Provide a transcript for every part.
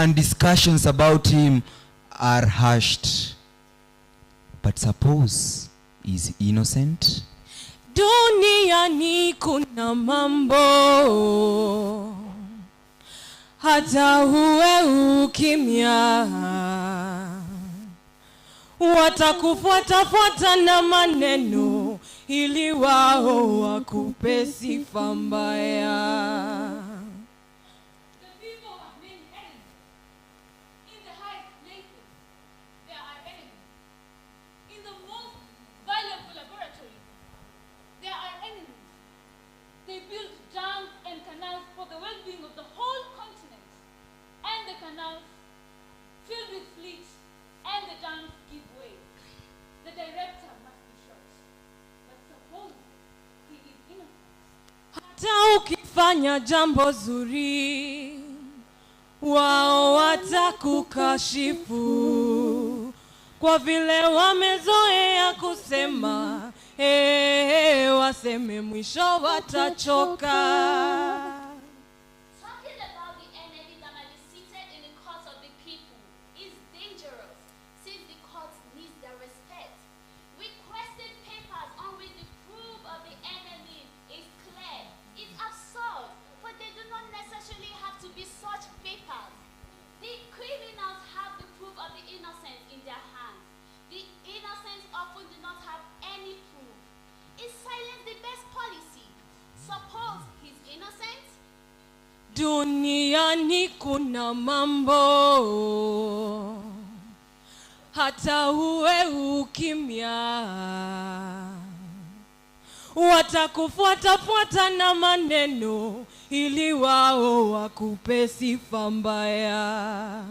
and discussions about him are hushed. But suppose he's innocent? Duniani kuna mambo hata uwe ukimya, watakufuata na maneno ili wao wakupe sifa mbaya. Filled with fleet, and the dams give way. The director must be shot. But suppose he is innocent. Hata ukifanya jambo zuri, wao watakukashifu, kwa vile wamezoea kusema, waseme mwisho watachoka. Duniani kuna mambo hata uwe ukimya, watakufuata na maneno ili wao wakupe sifa mbaya.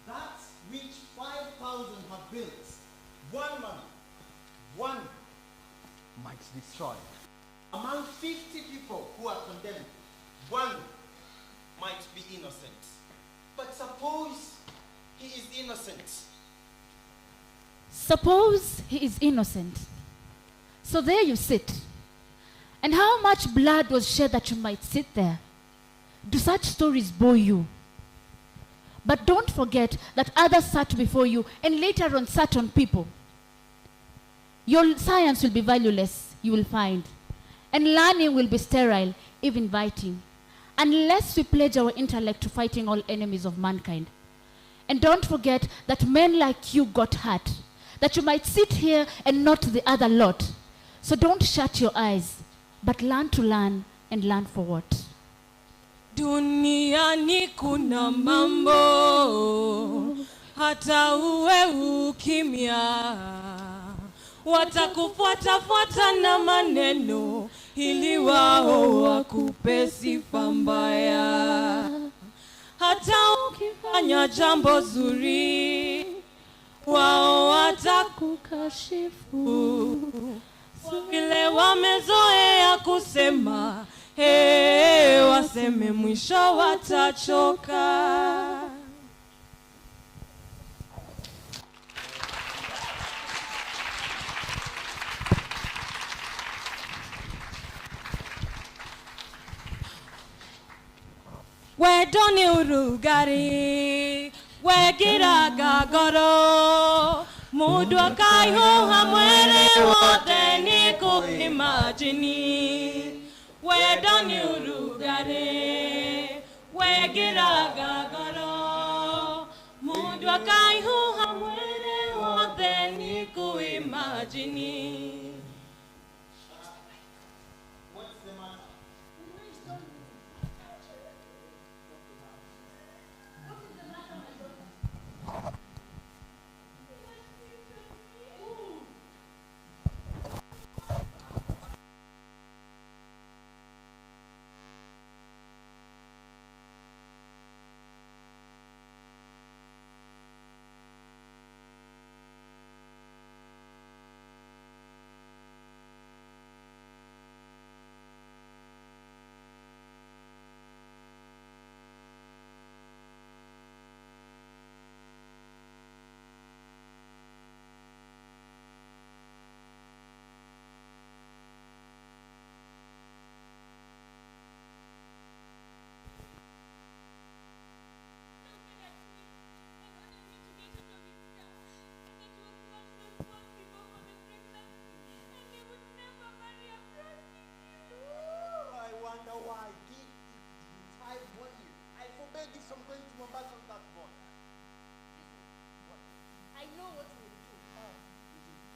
That which 5,000 have built, one might destroy. Among 50 people who are condemned, one might be innocent. But suppose he is innocent. Suppose he is innocent. So there you sit. And how much blood was shed that you might sit there? Do such stories bore you? But don't forget that others sat before you and later on sat on people. Your science will be valueless, you will find. And learning will be sterile, if inviting, unless we pledge our intellect to fighting all enemies of mankind. And don't forget that men like you got hurt, that you might sit here and not the other lot. So don't shut your eyes, but learn to learn and learn for what? Duniani kuna mambo hata uwe ukimya, watakufuata na maneno ili wao wakupe sifa mbaya. Hata ukifanya jambo zuri, wao watakukashifu, vile wamezoea kusema, waseme mwisho watachoka. Wedoni urugari, wegiraga goro, mudu akayo hamwere wote ni kuimagini. Wedoni urugari, wegiraga goro, mudu akayo hamwere wote ni kuimagini. know what we will do.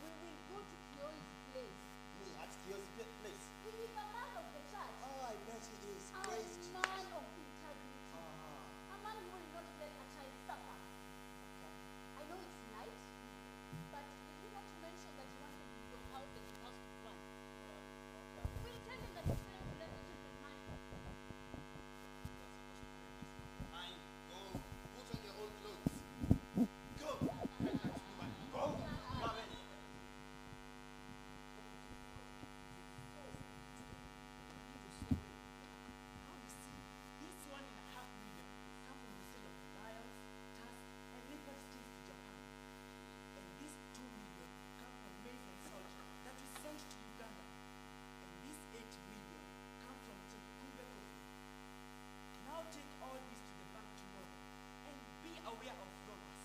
We will go to Kyo's place. Me at Kio's place. He is a man of the church. Oh, I bet he is. A Praise Jesus. man of integrity. Ah. A man who will not let a child suffer. I know it's night, but did you not mention that you wanted your house and your house to run? We'll tell him that he's trying to let the children money. Fine. Go. Put on your own clothes. Go. Go. Come in. Now you see, this 1.5 million come from the sale of lions, tusks, and leopard skins to Japan. And this 2 million come from maize and salt that we sent to Uganda. And this 8 million come from Kumbe coffee. Now take all this to the bank tomorrow and be aware of robbers.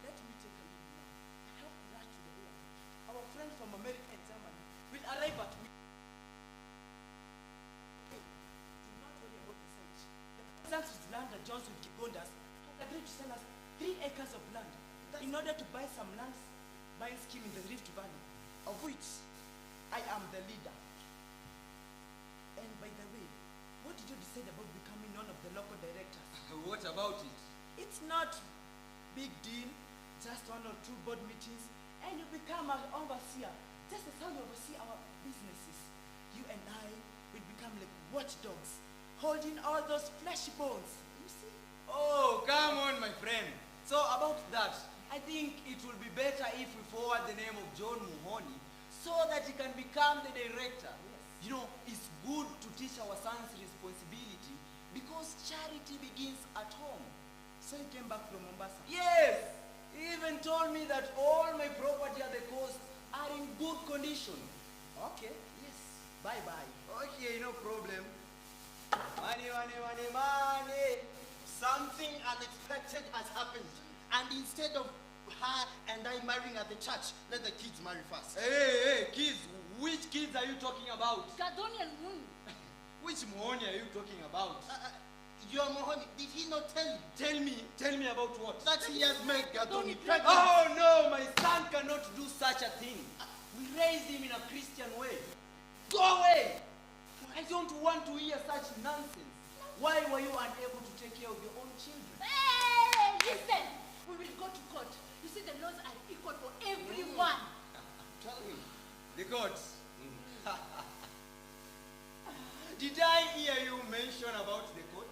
Let me take a leave now. I have to rush to the airport. Our friends from America and Germany will arrive at midnight. Do not worry about the search. The peasants with land that John's with Kigondas have agreed to sell us 3 acres of land in order to buy some land buying scheme in the Rift Valley, of which I am the leader. And by the way, what did you decide about becoming one of the local directors? What about it? It's not big deal, just 1 or 2 board meetings, and you become an overseer, just as how you oversee our businesses. You and I will become like watchdogs, holding all those fleshy bones. You see? Oh, come on, my friend. So about that, I think it will be better if we forward the name of John Muhoni so that he can become the director. Yes. You know, it's good to teach our sons responsibility because charity begins at home. So you came back from Mombasa? Yes, he even told me that all my property at the coast are in good condition. Okay, yes. Bye-bye. Okay, no problem. Money, money, money, money. Something unexpected has happened. And instead of her and I marrying at the church, let the kids marry first. Hey, kids. Which kids are you talking about? Gadonian Moon. Which Mohoni are you talking about? Your Mohoni, did he not tell you Tell me about what? that he has made Gadoni pregnant? Oh no, my son cannot do such a thing. We raised him in a Christian way. Go away! I don't want to hear such nonsense. Why were you unable to take care of your own children? Hey, listen. We will go to court. You see, the laws are equal for everyone. Tell me. The courts. Did I hear you mention about the court?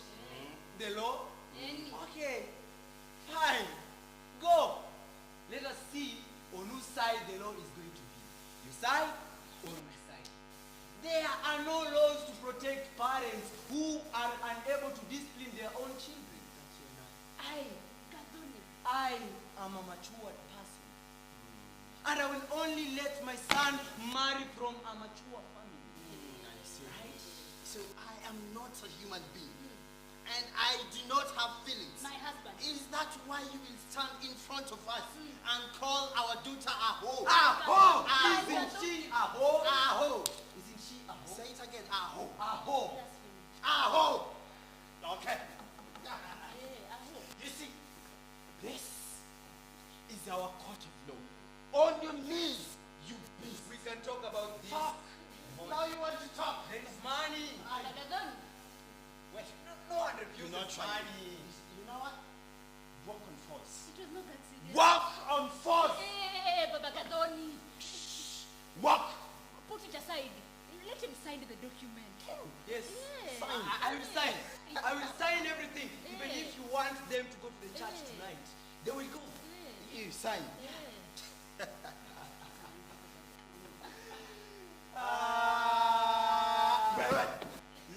The law? Any. Okay, fine. Go. Let us see on whose side the law is going to be. Your side or my side? There are no laws to protect parents who are unable to discipline their own children. I am a matured person. And I will only let my son marry from a mature family. Right? So I am not a human being. And I do not have feelings. My husband. Is that why you will stand in front of us and call our daughter a hoe? Aho! Ah, Isn't she a hoe? A hoe. Isn't she a hoe? Say it again. A hoe. A hoe. A hoe. Okay. You see, this is our court of law. On your knees, you beast. We can talk about this. Talk. Now you want to talk. There is money. Wait. No one refuses Do not try. money. You know what? Walk on force. It was not that serious. Walk on force. Hey, Baba Gadoni. Walk. Put it aside. Let him sign the document. Yes. Yeah. Sign. I will sign. I will sign everything. Even if you want them to go to the church tonight, they will go. You sign.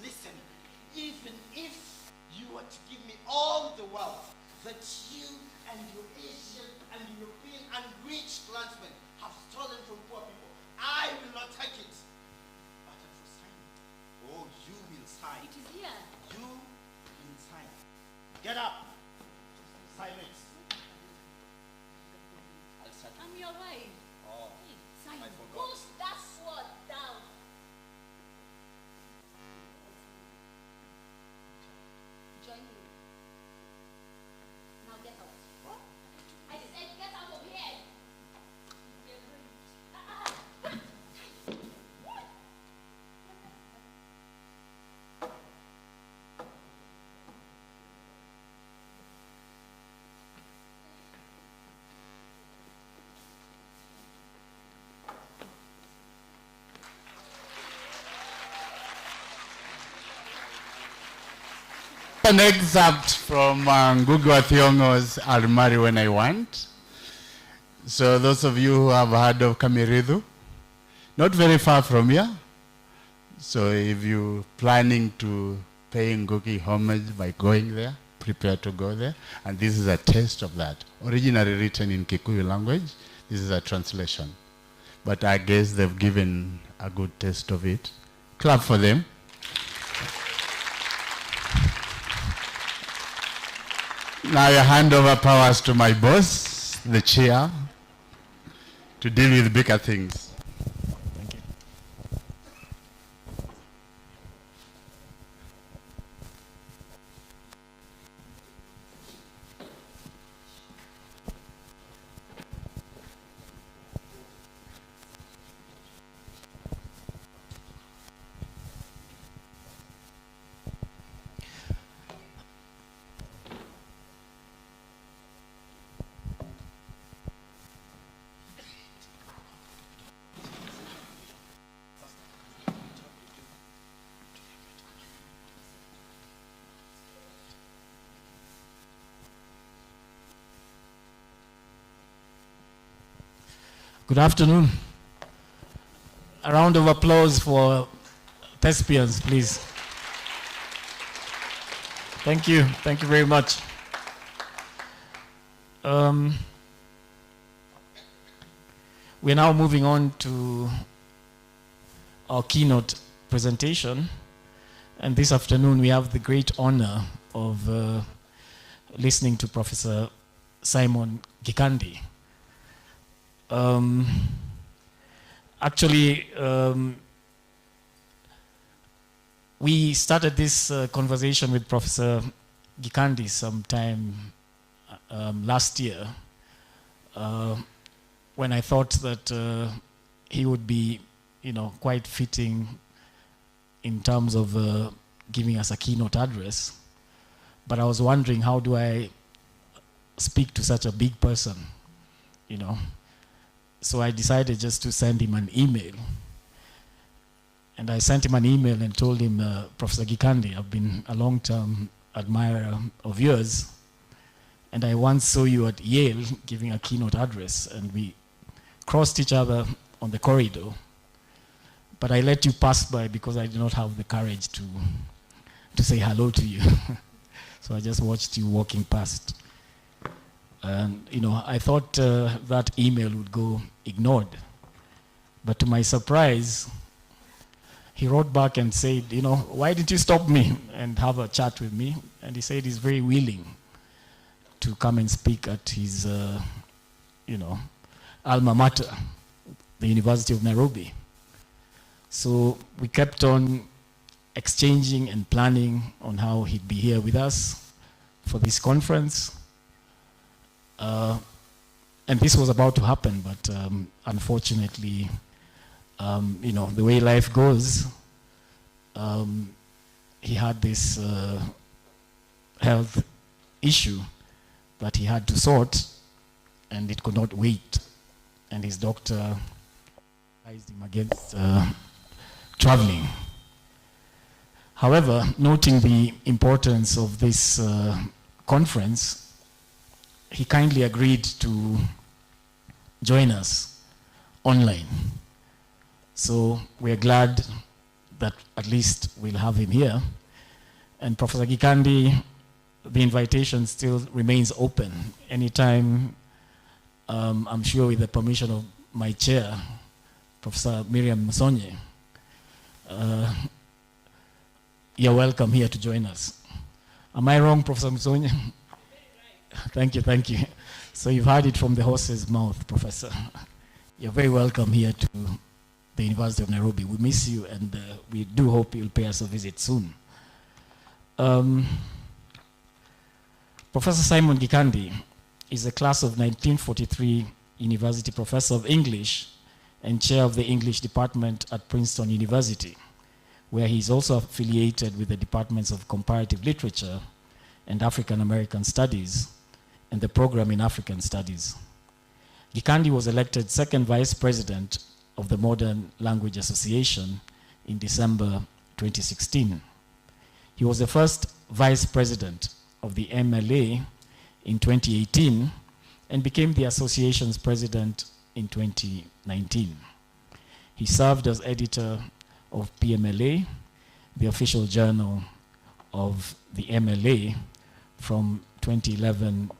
Listen, even if you were to give me all the wealth that you and your Asian and European and rich landsmen have stolen from poor people, I will not take it. But as for signing, oh, you will sign. It is here. You will sign. Get up. Silence. I'll start. I'm your wife. Oh, Hey, sign. I forgot. Push that sword down. Join me. Now get out. What? I said get out of here. an excerpt from Ngugi wa Thiong'o's I'll Marry When I Want. So those of you who have heard of Kamiridhu, not very far from here. So if you're planning to pay Ngugi homage by going there, prepare to go there. And this is a taste of that. Originally written in Kikuyu language, this is a translation. But I guess they've given a good taste of it. Clap for them. Now I hand over powers to my boss, the chair, to deal with bigger things. Thank you. Good afternoon. A round of applause for thespians, please. Thank you. Thank you very much. We're now moving on to our keynote presentation. And this afternoon we have the great honor of listening to Professor Simon Gikandi. We started this conversation with Professor Gikandi sometime last year when I thought that he would be, quite fitting in terms of giving us a keynote address. But I was wondering, how do I speak to such a big person, So I decided just to send him an email. And I sent him an email and told him, Professor Gikandi, I've been a long-term admirer of yours. And I once saw you at Yale giving a keynote address, and we crossed each other on the corridor. But I let you pass by because I did not have the courage to say hello to you. So I just watched you walking past. And, I thought that email would go ignored. But to my surprise, he wrote back and said, why didn't you stop me and have a chat with me? And he said he's very willing to come and speak at his, alma mater, the University of Nairobi. So we kept on exchanging and planning on how he'd be here with us for this conference. And this was about to happen, but unfortunately, the way life goes, he had this health issue that he had to sort, and it could not wait. And his doctor advised him against traveling. However, noting the importance of this conference, he kindly agreed to join us online. So we're glad that at least we'll have him here. And Professor Gikandi, the invitation still remains open. Anytime, I'm sure with the permission of my chair, Professor Miriam Musonye, you're welcome here to join us. Am I wrong, Professor Musonye? Thank you, thank you. So you've heard it from the horse's mouth, Professor. You're very welcome here to the University of Nairobi. We miss you, and we do hope you'll pay us a visit soon. Professor Simon Gikandi is a class of 1943 University Professor of English and Chair of the English Department at Princeton University, where he is also affiliated with the Departments of Comparative Literature and African American Studies and the Program in African Studies. Gikandi was elected second Vice President of the Modern Language Association in December 2016. He was the first vice president of the MLA in 2018 and became the association's president in 2019. He served as editor of PMLA, the official journal of the MLA, from 2011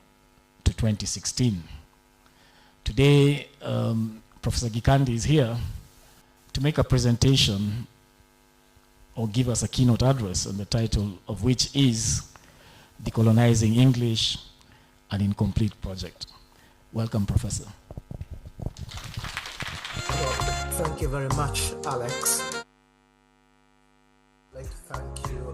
to 2016. Today, Professor Gikandi is here to make a presentation or give us a keynote address, and the title of which is Decolonizing English, an Incomplete Project. Welcome, Professor. Thank you very much, Alex. I'd like to thank you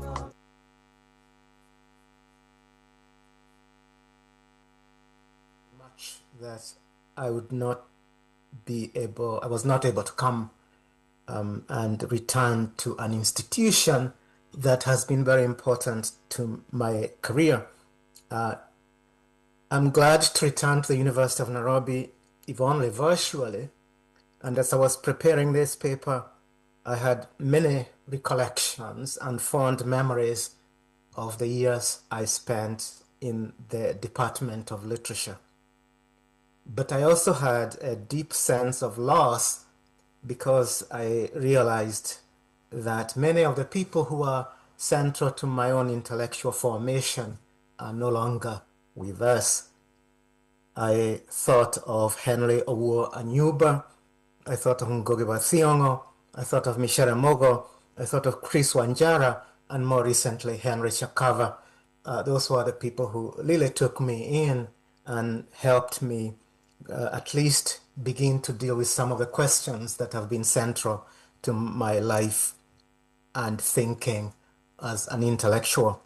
much that I was not able to come and return to an institution that has been very important to my career. I'm glad to return to the University of Nairobi, if only virtually. And as I was preparing this paper, I had many recollections and fond memories of the years I spent in the Department of Literature. But I also had a deep sense of loss because I realized that many of the people who are central to my own intellectual formation are no longer with us. I thought of Henry Owo Anyuba, I thought of Ngugi wa Thiong'o, I thought of Michelle Mogo, I thought of Chris Wanjara, and more recently Henry Chakava. Those were the people who really took me in and helped me at least begin to deal with some of the questions that have been central to my life and thinking as an intellectual.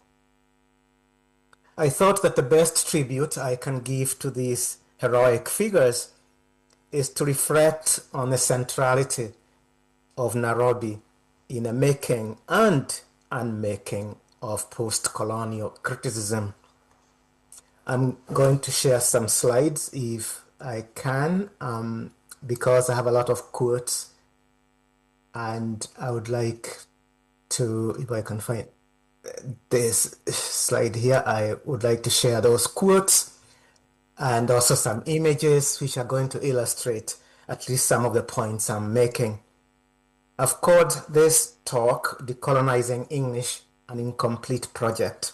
I thought that the best tribute I can give to these heroic figures is to reflect on the centrality of Nairobi in the making and unmaking of post-colonial criticism. I'm going to share some slides if I can, because I have a lot of quotes, and I would like to, if I can find this slide here, I would like to share those quotes and also some images which are going to illustrate at least some of the points I'm making. I've called this talk Decolonizing English, an Incomplete Project.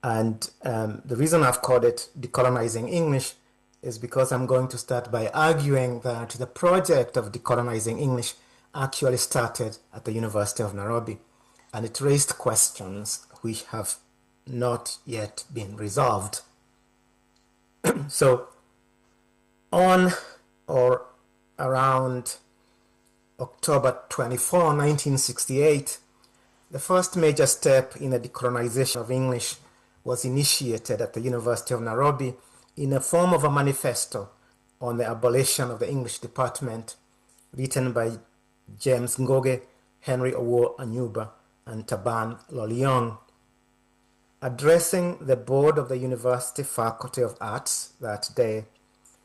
And the reason I've called it Decolonizing English is because I'm going to start by arguing that the project of decolonizing English actually started at the University of Nairobi, and it raised questions which have not yet been resolved. So, on or around October 24, 1968, the first major step in the decolonization of English was initiated at the University of Nairobi in the form of a manifesto on the abolition of the English department, written by James Ngoge, Henry Owo Anyuba, and Taban Loliong. Addressing the board of the University Faculty of Arts that day,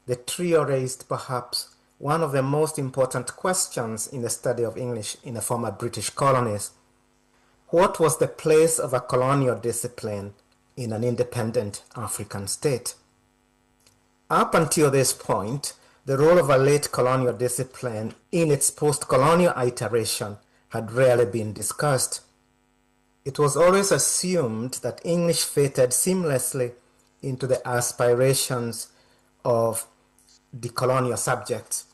the trio raised perhaps one of the most important questions in the study of English in the former British colonies. What was the place of a colonial discipline in an independent African state? Up until this point, the role of a late colonial discipline in its post-colonial iteration had rarely been discussed. It was always assumed that English fitted seamlessly into the aspirations of decolonial subjects.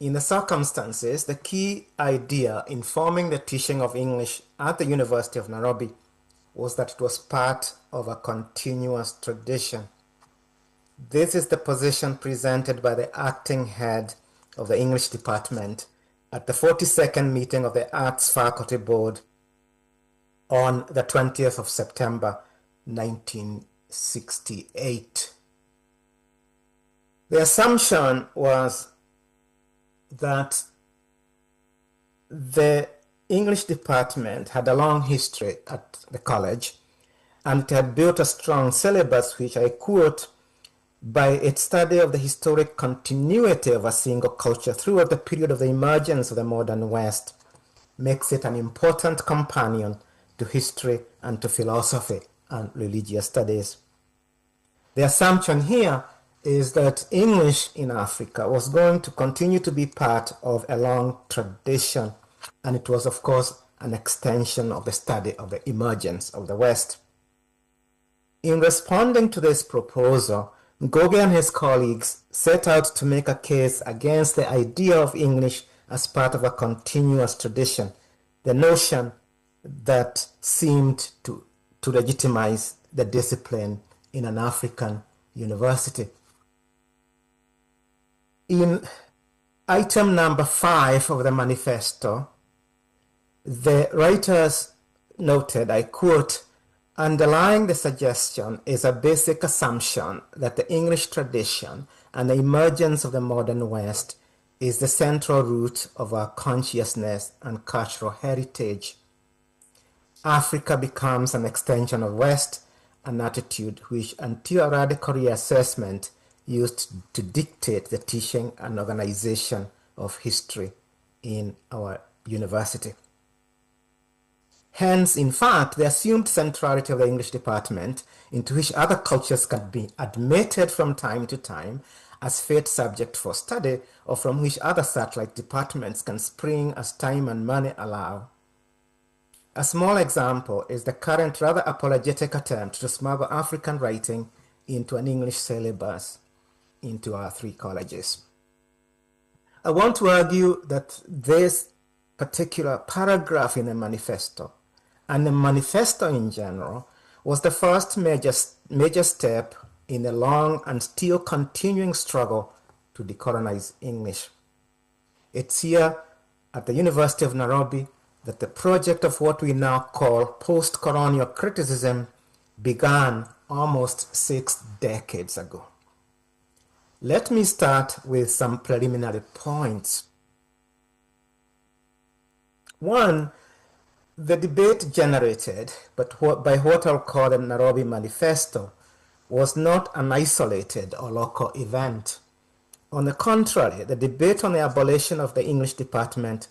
In the circumstances, the key idea in forming the teaching of English at the University of Nairobi was that it was part of a continuous tradition. This is the position presented by the acting head of the English department at the 42nd meeting of the Arts Faculty Board on the 20th of September 1968. The assumption was that the English department had a long history at the college, and it had built a strong syllabus, which I quote, by its study of the historic continuity of a single culture throughout the period of the emergence of the modern West, makes it an important companion to history and to philosophy and religious studies. The assumption here is that English in Africa was going to continue to be part of a long tradition, and it was, of course, an extension of the study of the emergence of the West. In responding to this proposal, Ngoge and his colleagues set out to make a case against the idea of English as part of a continuous tradition, the notion that seemed to legitimize the discipline in an African university. In item number 5 of the manifesto, the writers noted, I quote, "Underlying the suggestion is a basic assumption that the English tradition and the emergence of the modern West is the central root of our consciousness and cultural heritage. Africa becomes an extension of West, an attitude which, until a radical reassessment, used to dictate the teaching and organization of history in our university." Hence, in fact, the assumed centrality of the English department, into which other cultures can be admitted from time to time as fit subject for study, or from which other satellite departments can spring as time and money allow. A small example is the current rather apologetic attempt to smuggle African writing into an English syllabus into our 3 colleges. I want to argue that this particular paragraph in the manifesto, and the manifesto in general, was the first major step in a long and still continuing struggle to decolonize English. It's here at the University of Nairobi that the project of what we now call post-colonial criticism began almost 6 decades ago. Let me start with some preliminary points. 1, the debate generated by what I'll call the Nairobi Manifesto was not an isolated or local event. On the contrary, the debate on the abolition of the English department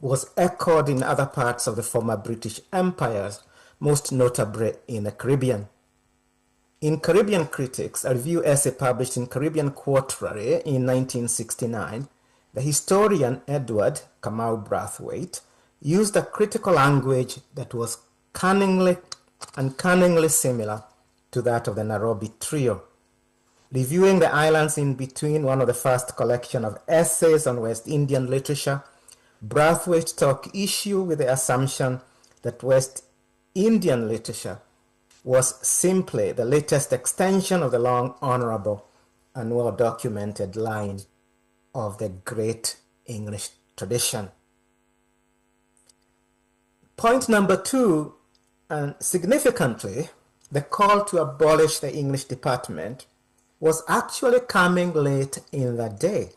was echoed in other parts of the former British empires, most notably in the Caribbean. In Caribbean Critics, a review essay published in Caribbean Quarterly in 1969, the historian Edward Kamau Brathwaite used a critical language that was cunningly similar to that of the Nairobi Trio. Reviewing the islands in between, one of the first collection of essays on West Indian literature, Brathwaite took issue with the assumption that West Indian literature was simply the latest extension of the long, honorable, and well-documented line of the great English tradition. Point number 2, and significantly, the call to abolish the English department was actually coming late in the day.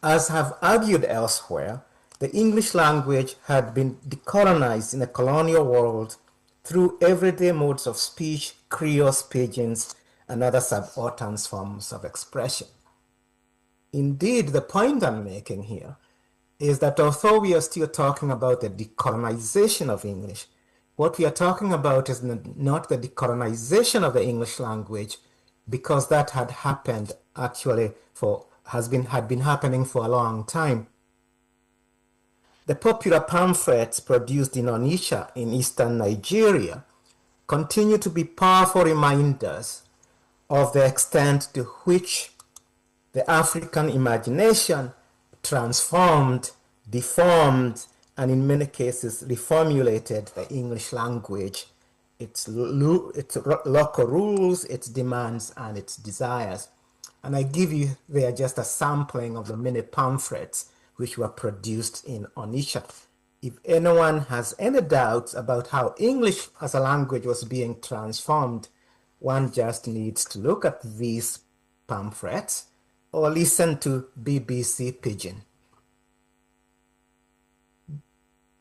As have argued elsewhere, the English language had been decolonized in the colonial world through everyday modes of speech, creoles, pidgins, and other subaltern forms of expression. Indeed, the point I'm making here is that although we are still talking about the decolonization of English, what we are talking about is not the decolonization of the English language, because that had happened actually had been happening for a long time. The popular pamphlets produced in Onitsha in eastern Nigeria continue to be powerful reminders of the extent to which the African imagination transformed, deformed, and in many cases reformulated the English language, its local rules, its demands, and its desires. And I give you there just a sampling of the many pamphlets which were produced in Onitsha. If anyone has any doubts about how English as a language was being transformed, one just needs to look at these pamphlets or listen to BBC Pidgin.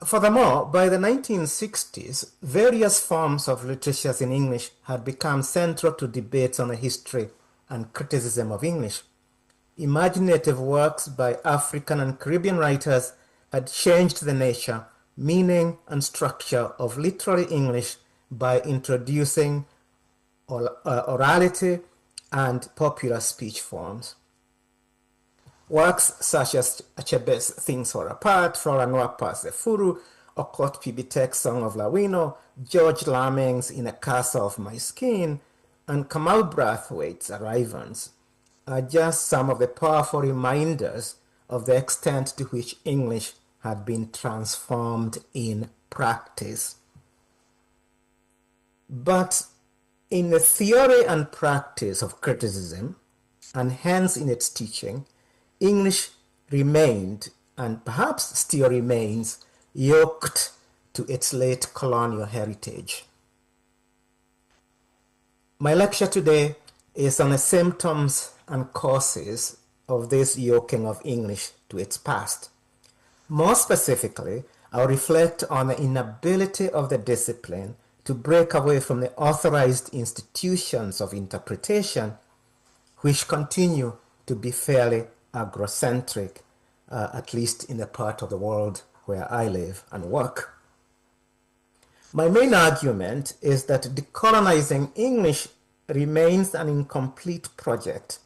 Furthermore, by the 1960s, various forms of literature in English had become central to debates on the history and criticism of English. Imaginative works by African and Caribbean writers had changed the nature meaning and structure of literary English by introducing orality and popular speech forms. Works such as Achebe's Things Fall Apart, Flora Nwappa's The Furu, Okot Pibitek's Song of Lawino, George Laming's In a Castle of My Skin, and Kamau Brathwaite's Arrivals are just some of the powerful reminders of the extent to which English had been transformed in practice. But in the theory and practice of criticism, and hence in its teaching, English remained, and perhaps still remains, yoked to its late colonial heritage. My lecture today is on the symptoms and causes of this yoking of English to its past. More specifically, I'll reflect on the inability of the discipline to break away from the authorized institutions of interpretation, which continue to be fairly agrocentric, at least in the part of the world where I live and work. My main argument is that decolonizing English remains an incomplete project,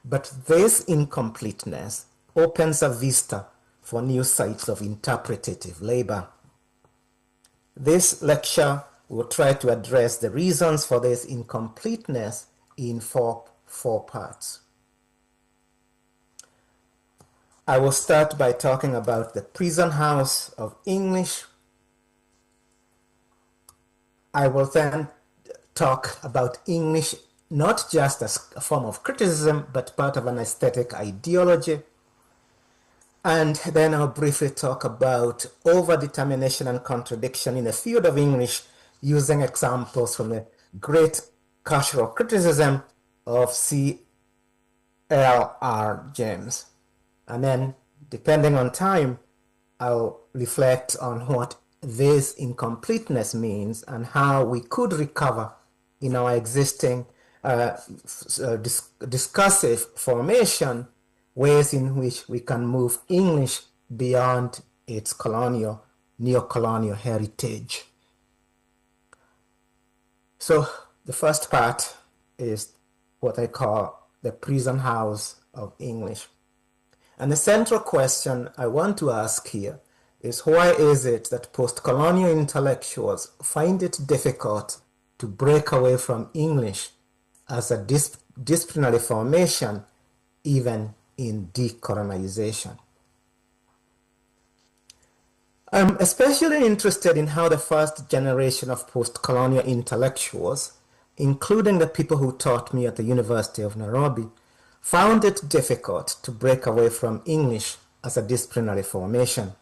but this incompleteness opens a vista for new sites of interpretative labor. This lecture will try to address the reasons for this incompleteness in four parts. I will start by talking about the prison house of English. I will then talk about English not just as a form of criticism, but part of an aesthetic ideology. And then I'll briefly talk about overdetermination and contradiction in the field of English, using examples from the great cultural criticism of C.L.R. James. And then, depending on time, I'll reflect on what this incompleteness means and how we could recover in our existing discursive formation ways in which we can move English beyond its colonial, neo-colonial heritage. So the first part is what I call the prison house of English. And the central question I want to ask here is, why is it that post-colonial intellectuals find it difficult to break away from English as a disciplinary formation, even in decolonization? I'm especially interested in how the first generation of post-colonial intellectuals, including the people who taught me at the University of Nairobi, found it difficult to break away from English as a disciplinary formation.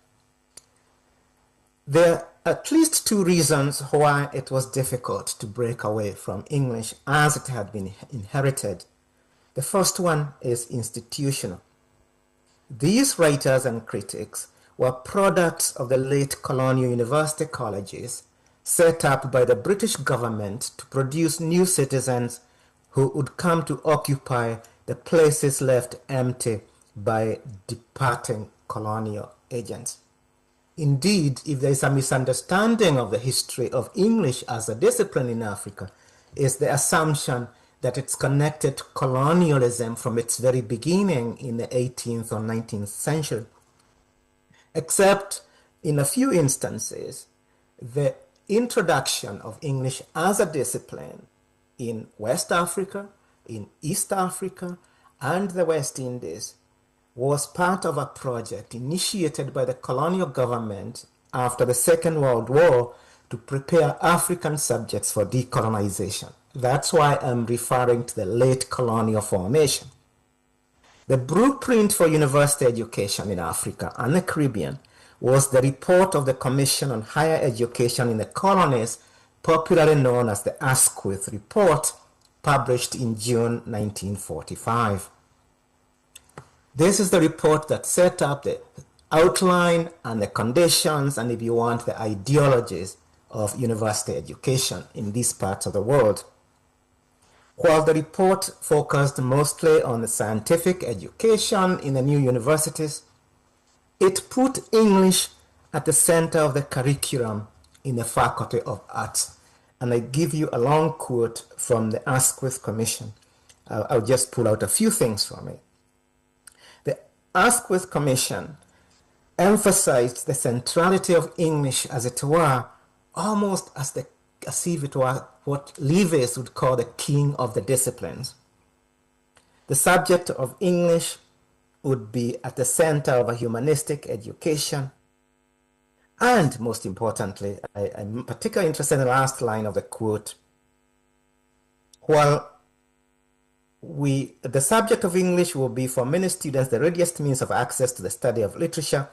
There are at least two reasons why it was difficult to break away from English as it had been inherited. The first one is institutional. These writers and critics were products of the late colonial university colleges set up by the British government to produce new citizens who would come to occupy the places left empty by departing colonial agents. Indeed, if there is a misunderstanding of the history of English as a discipline in Africa, is the assumption that it's connected to colonialism from its very beginning in the 18th or 19th century. Except in a few instances, the introduction of English as a discipline in West Africa, in East Africa, and the West Indies was part of a project initiated by the colonial government after the Second World War to prepare African subjects for decolonization. That's why I'm referring to the late colonial formation. The blueprint for university education in Africa and the Caribbean was the report of the Commission on Higher Education in the Colonies, popularly known as the Asquith Report, published in June 1945. This is the report that set up the outline and the conditions, and if you want, the ideologies of university education in these parts of the world. While the report focused mostly on the scientific education in the new universities, it put English at the center of the curriculum in the Faculty of Arts. And I give you a long quote from the Asquith Commission. I'll just pull out a few things from it. The Asquith Commission emphasized the centrality of English, as it were, almost as if it were what Leavis would call the king of the disciplines. The subject of English would be at the center of a humanistic education. And most importantly, I'm particularly interested in the last line of the quote. While the subject of English will be for many students the readiest means of access to the study of literature,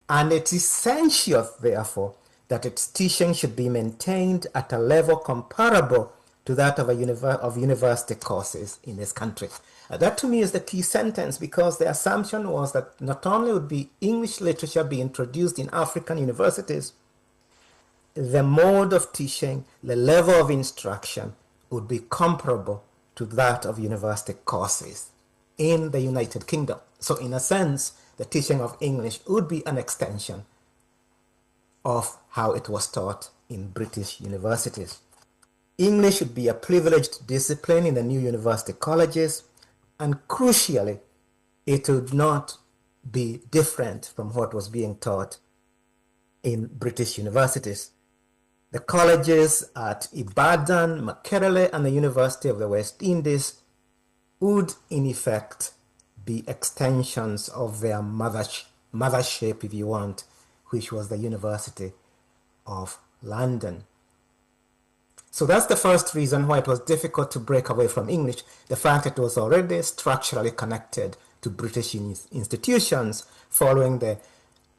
and it's essential, therefore, that its teaching should be maintained at a level comparable to that of university courses in this country. That to me is the key sentence, because the assumption was that not only would be English literature be introduced in African universities, the mode of teaching, the level of instruction would be comparable to that of university courses in the United Kingdom. So in a sense, the teaching of English would be an extension of how it was taught in British universities. English would be a privileged discipline in the new university colleges, and crucially, it would not be different from what was being taught in British universities. The colleges at Ibadan, Makerere, and the University of the West Indies would, in effect, be extensions of their mothership, if you want, which was the University of London. So that's the first reason why it was difficult to break away from English, the fact that it was already structurally connected to British institutions following the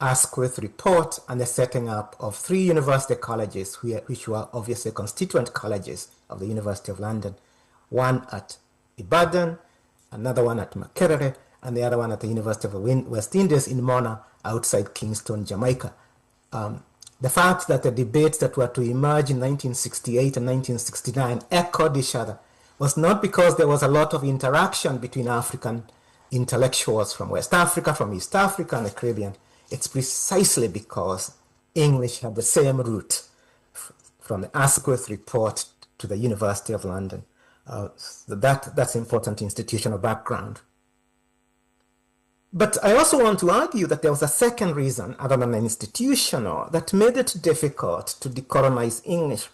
Asquith report and the setting up of 3 university colleges, which were obviously constituent colleges of the University of London, one at Ibadan, another one at Makerere, and the other one at the University of the West Indies in Mona, outside Kingston, Jamaica. The fact that the debates that were to emerge in 1968 and 1969 echoed each other was not because there was a lot of interaction between African intellectuals from West Africa, from East Africa, and the Caribbean. It's precisely because English had the same root from the Asquith report to the University of London. That's important institutional background. But I also want to argue that there was a second reason, other than institutional, that made it difficult to decolonize English.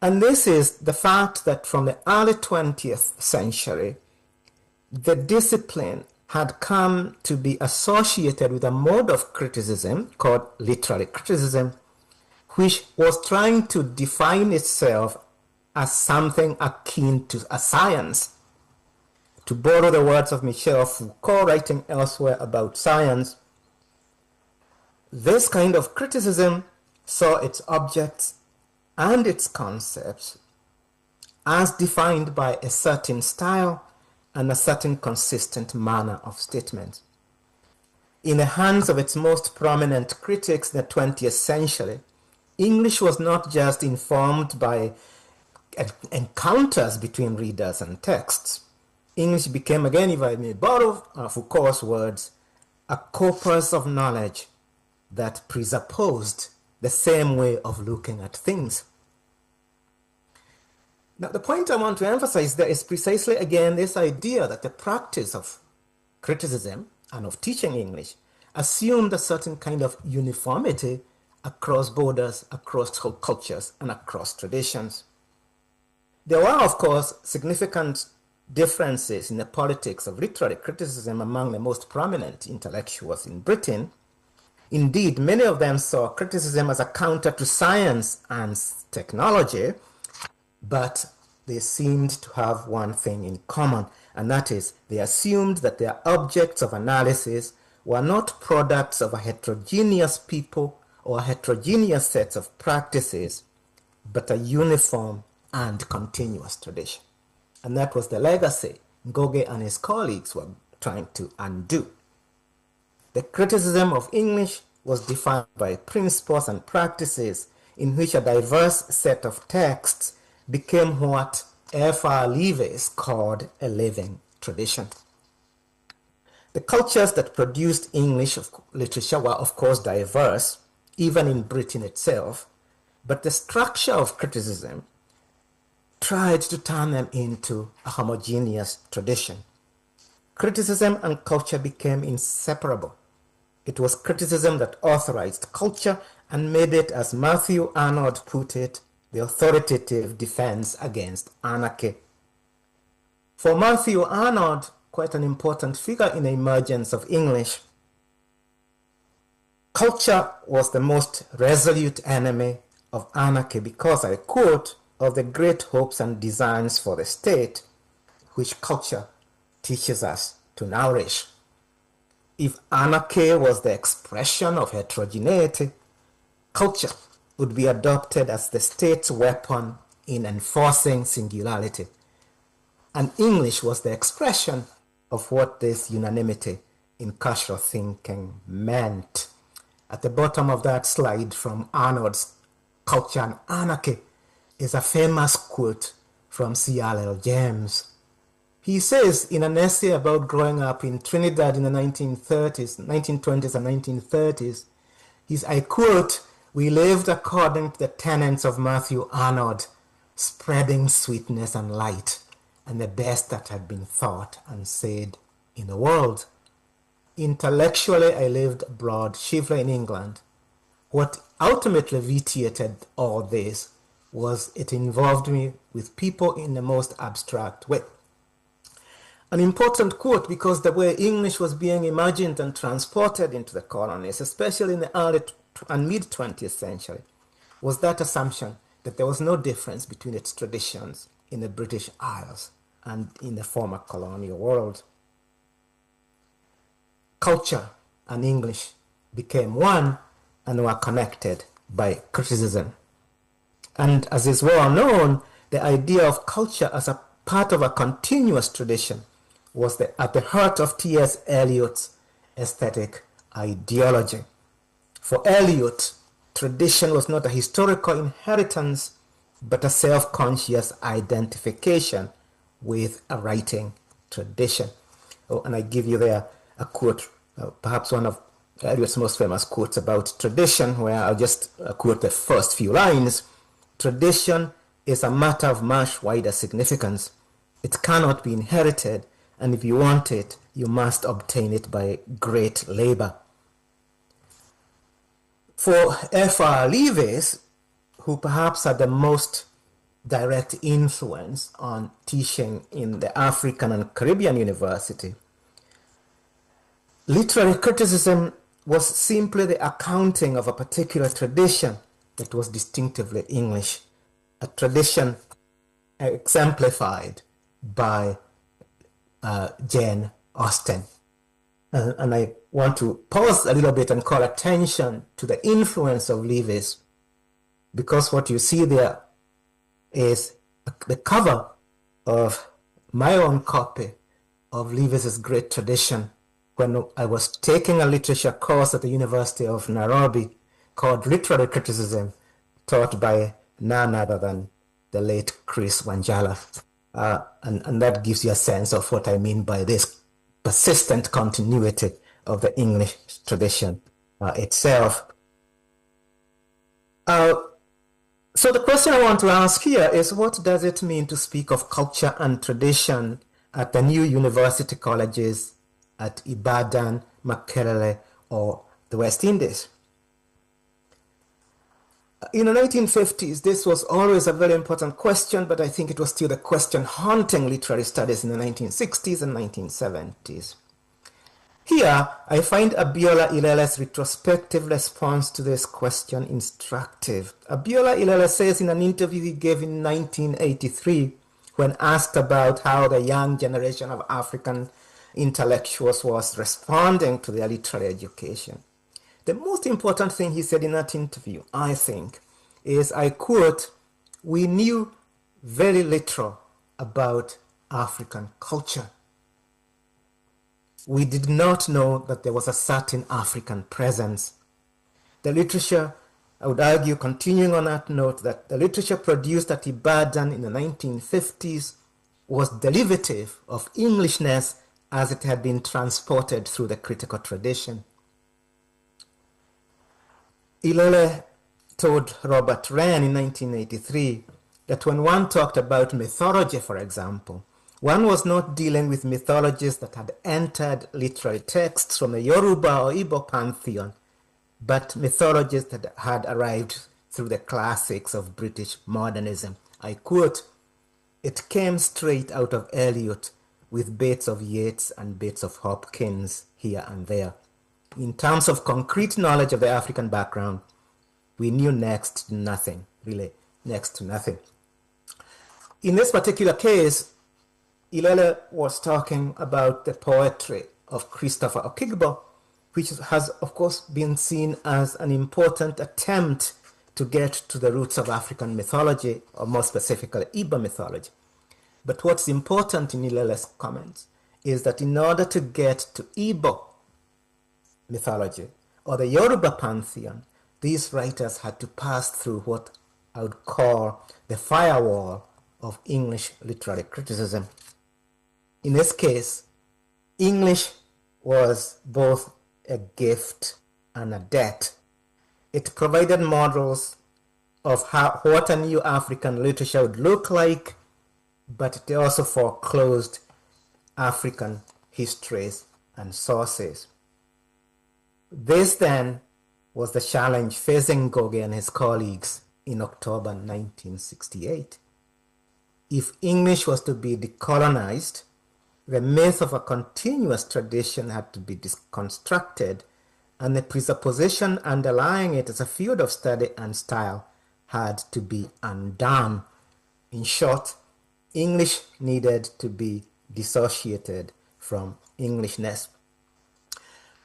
And this is the fact that from the early 20th century, the discipline had come to be associated with a mode of criticism called literary criticism, which was trying to define itself as something akin to a science. To borrow the words of Michel Foucault writing elsewhere about science, this kind of criticism saw its objects and its concepts as defined by a certain style and a certain consistent manner of statement. In the hands of its most prominent critics in the 20th century, English was not just informed by encounters between readers and texts. English became, again, if I may borrow Foucault's words, a corpus of knowledge that presupposed the same way of looking at things. Now, the point I want to emphasize there is precisely, again, this idea that the practice of criticism and of teaching English assumed a certain kind of uniformity across borders, across cultures, and across traditions. There were, of course, significant differences in the politics of literary criticism among the most prominent intellectuals in Britain. Indeed, many of them saw criticism as a counter to science and technology, but they seemed to have one thing in common, and that is they assumed that their objects of analysis were not products of a heterogeneous people or heterogeneous sets of practices, but a uniform and continuous tradition. And that was the legacy Ngoge and his colleagues were trying to undo. The criticism of English was defined by principles and practices in which a diverse set of texts became what F.R. Leavis called a living tradition. The cultures that produced English literature were, of course, diverse, even in Britain itself, but the structure of criticism tried to turn them into a homogeneous tradition. Criticism and culture became inseparable. It was criticism that authorized culture and made it, as Matthew Arnold put it, the authoritative defense against anarchy. For Matthew Arnold, quite an important figure in the emergence of English, culture was the most resolute enemy of anarchy because, I quote, of the great hopes and designs for the state which culture teaches us to nourish. If anarchy was the expression of heterogeneity, culture would be adopted as the state's weapon in enforcing singularity. And English was the expression of what this unanimity in cultural thinking meant. At the bottom of that slide from Arnold's Culture and Anarchy is a famous quote from C.L.L. James. He says in an essay about growing up in Trinidad in the 1920s and 1930s, I quote, "We lived according to the tenets of Matthew Arnold, spreading sweetness and light, and the best that had been thought and said in the world. Intellectually, I lived abroad, chiefly in England. What ultimately vitiated all this was it involved me with people in the most abstract way." An important quote because the way English was being imagined and transported into the colonies, especially in the early and mid-20th century, was that assumption that there was no difference between its traditions in the British Isles and in the former colonial world. Culture and English became one and were connected by criticism. And as is well known, the idea of culture as a part of a continuous tradition was at the heart of T.S. Eliot's aesthetic ideology. For Eliot, tradition was not a historical inheritance, but a self-conscious identification with a writing tradition. Oh, and I give you there a quote, perhaps one of Eliot's most famous quotes about tradition, where I'll just quote the first few lines. "Tradition is a matter of much wider significance. It cannot be inherited, and if you want it, you must obtain it by great labor." For F.R. Leavis, who perhaps had the most direct influence on teaching in the African and Caribbean University, literary criticism was simply the accounting of a particular tradition that was distinctively English, a tradition exemplified by Jane Austen. And I want to pause a little bit and call attention to the influence of Leavis, because what you see there is the cover of my own copy of Leavis's Great Tradition when I was taking a literature course at the University of Nairobi called Literary Criticism, taught by none other than the late Chris Wanjala. And that gives you a sense of what I mean by this persistent continuity of the English tradition itself. So the question I want to ask here is, what does it mean to speak of culture and tradition at the new university colleges at Ibadan, Makerere, or the West Indies? In the 1950s, this was always a very important question, but I think it was still the question haunting literary studies in the 1960s and 1970s. Here, I find Abiola Ilele's retrospective response to this question instructive. Abiola Ilele says in an interview he gave in 1983, when asked about how the young generation of African intellectuals was responding to their literary education. The most important thing he said in that interview, I think, is, I quote, "We knew very little about African culture. We did not know that there was a certain African presence. The literature," I would argue, continuing on that note, that the literature produced at Ibadan in the 1950s was derivative of Englishness as it had been transported through the critical tradition. Ilele told Robert Wren in 1983 that when one talked about mythology, for example, one was not dealing with mythologies that had entered literary texts from the Yoruba or Igbo pantheon, but mythologies that had arrived through the classics of British modernism. I quote, "It came straight out of Eliot with bits of Yeats and bits of Hopkins here and there. In terms of concrete knowledge of the African background, we knew next to nothing, really next to nothing." In this particular case, Ilele was talking about the poetry of Christopher Okigbo, which has, of course, been seen as an important attempt to get to the roots of African mythology, or more specifically, Igbo mythology. But what's important in Ilele's comments is that in order to get to Igbo mythology, or the Yoruba pantheon, these writers had to pass through what I would call the firewall of English literary criticism. In this case, English was both a gift and a debt. It provided models of what a new African literature would look like, but it also foreclosed African histories and sources. This then was the challenge facing Ngoge and his colleagues in October 1968. If English was to be decolonized, the myth of a continuous tradition had to be deconstructed, and the presupposition underlying it as a field of study and style had to be undone. In short, English needed to be dissociated from Englishness.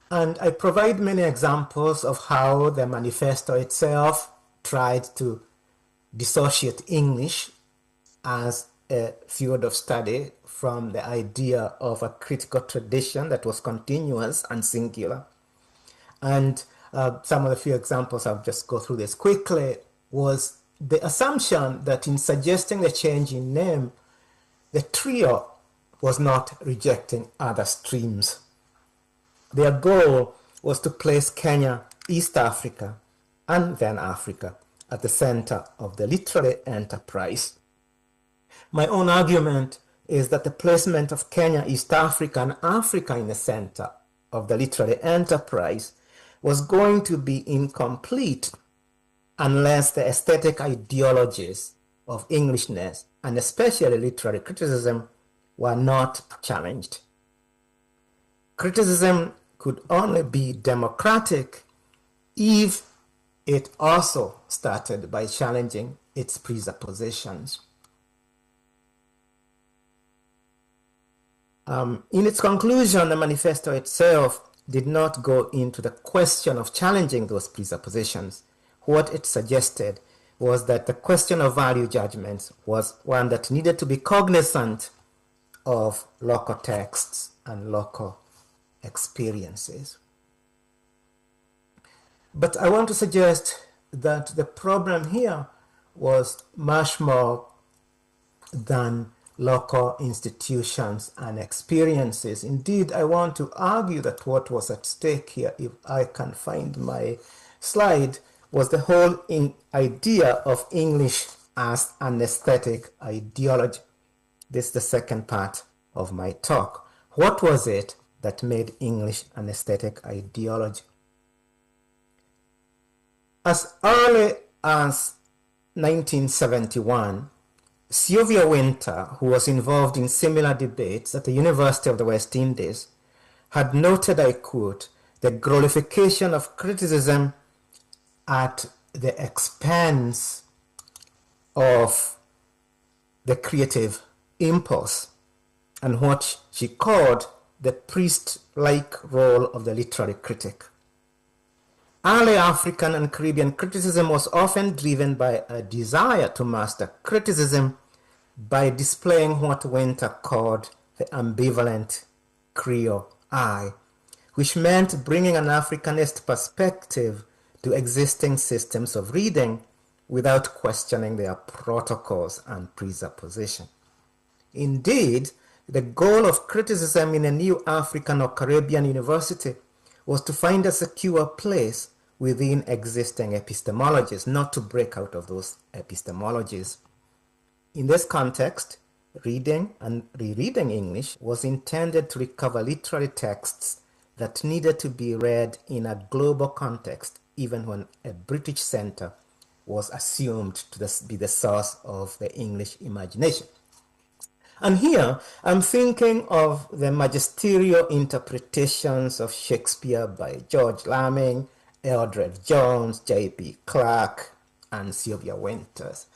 And I provide many examples of how the manifesto itself tried to dissociate English as a field of study from the idea of a critical tradition that was continuous and singular. And some of the few examples, I'll just go through this quickly, was the assumption that in suggesting the change in name, the trio was not rejecting other streams. Their goal was to place Kenya, East Africa, and then Africa at the center of the literary enterprise. My own argument is that the placement of Kenya, East Africa, and Africa in the center of the literary enterprise was going to be incomplete unless the aesthetic ideologies of Englishness, and especially literary criticism, were not challenged. Criticism could only be democratic if it also started by challenging its presuppositions. In its conclusion, the manifesto itself did not go into the question of challenging those presuppositions. What it suggested was that the question of value judgments was one that needed to be cognizant of local texts and local experiences. But I want to suggest that the problem here was much more than local institutions and experiences. Indeed, I want to argue that what was at stake here, if I can find my slide, was the whole idea of English as an aesthetic ideology. This is the second part of my talk. What was it that made English an aesthetic ideology? As early as 1971, Sylvia Winter, who was involved in similar debates at the University of the West Indies, had noted, I quote, the glorification of criticism at the expense of the creative impulse, and what she called the priest-like role of the literary critic. Early African and Caribbean criticism was often driven by a desire to master criticism by displaying what Winter called the ambivalent Creole eye, which meant bringing an Africanist perspective to existing systems of reading without questioning their protocols and presupposition. Indeed, The goal of criticism in a new African or Caribbean university was to find a secure place within existing epistemologies, not to break out of those epistemologies. In this context, reading and rereading English was intended to recover literary texts that needed to be read in a global context, even when a British center was assumed to be the source of the English imagination. And here, I'm thinking of the magisterial interpretations of Shakespeare by George Lamming, Eldred Jones, J.P. Clark, and Sylvia Winters.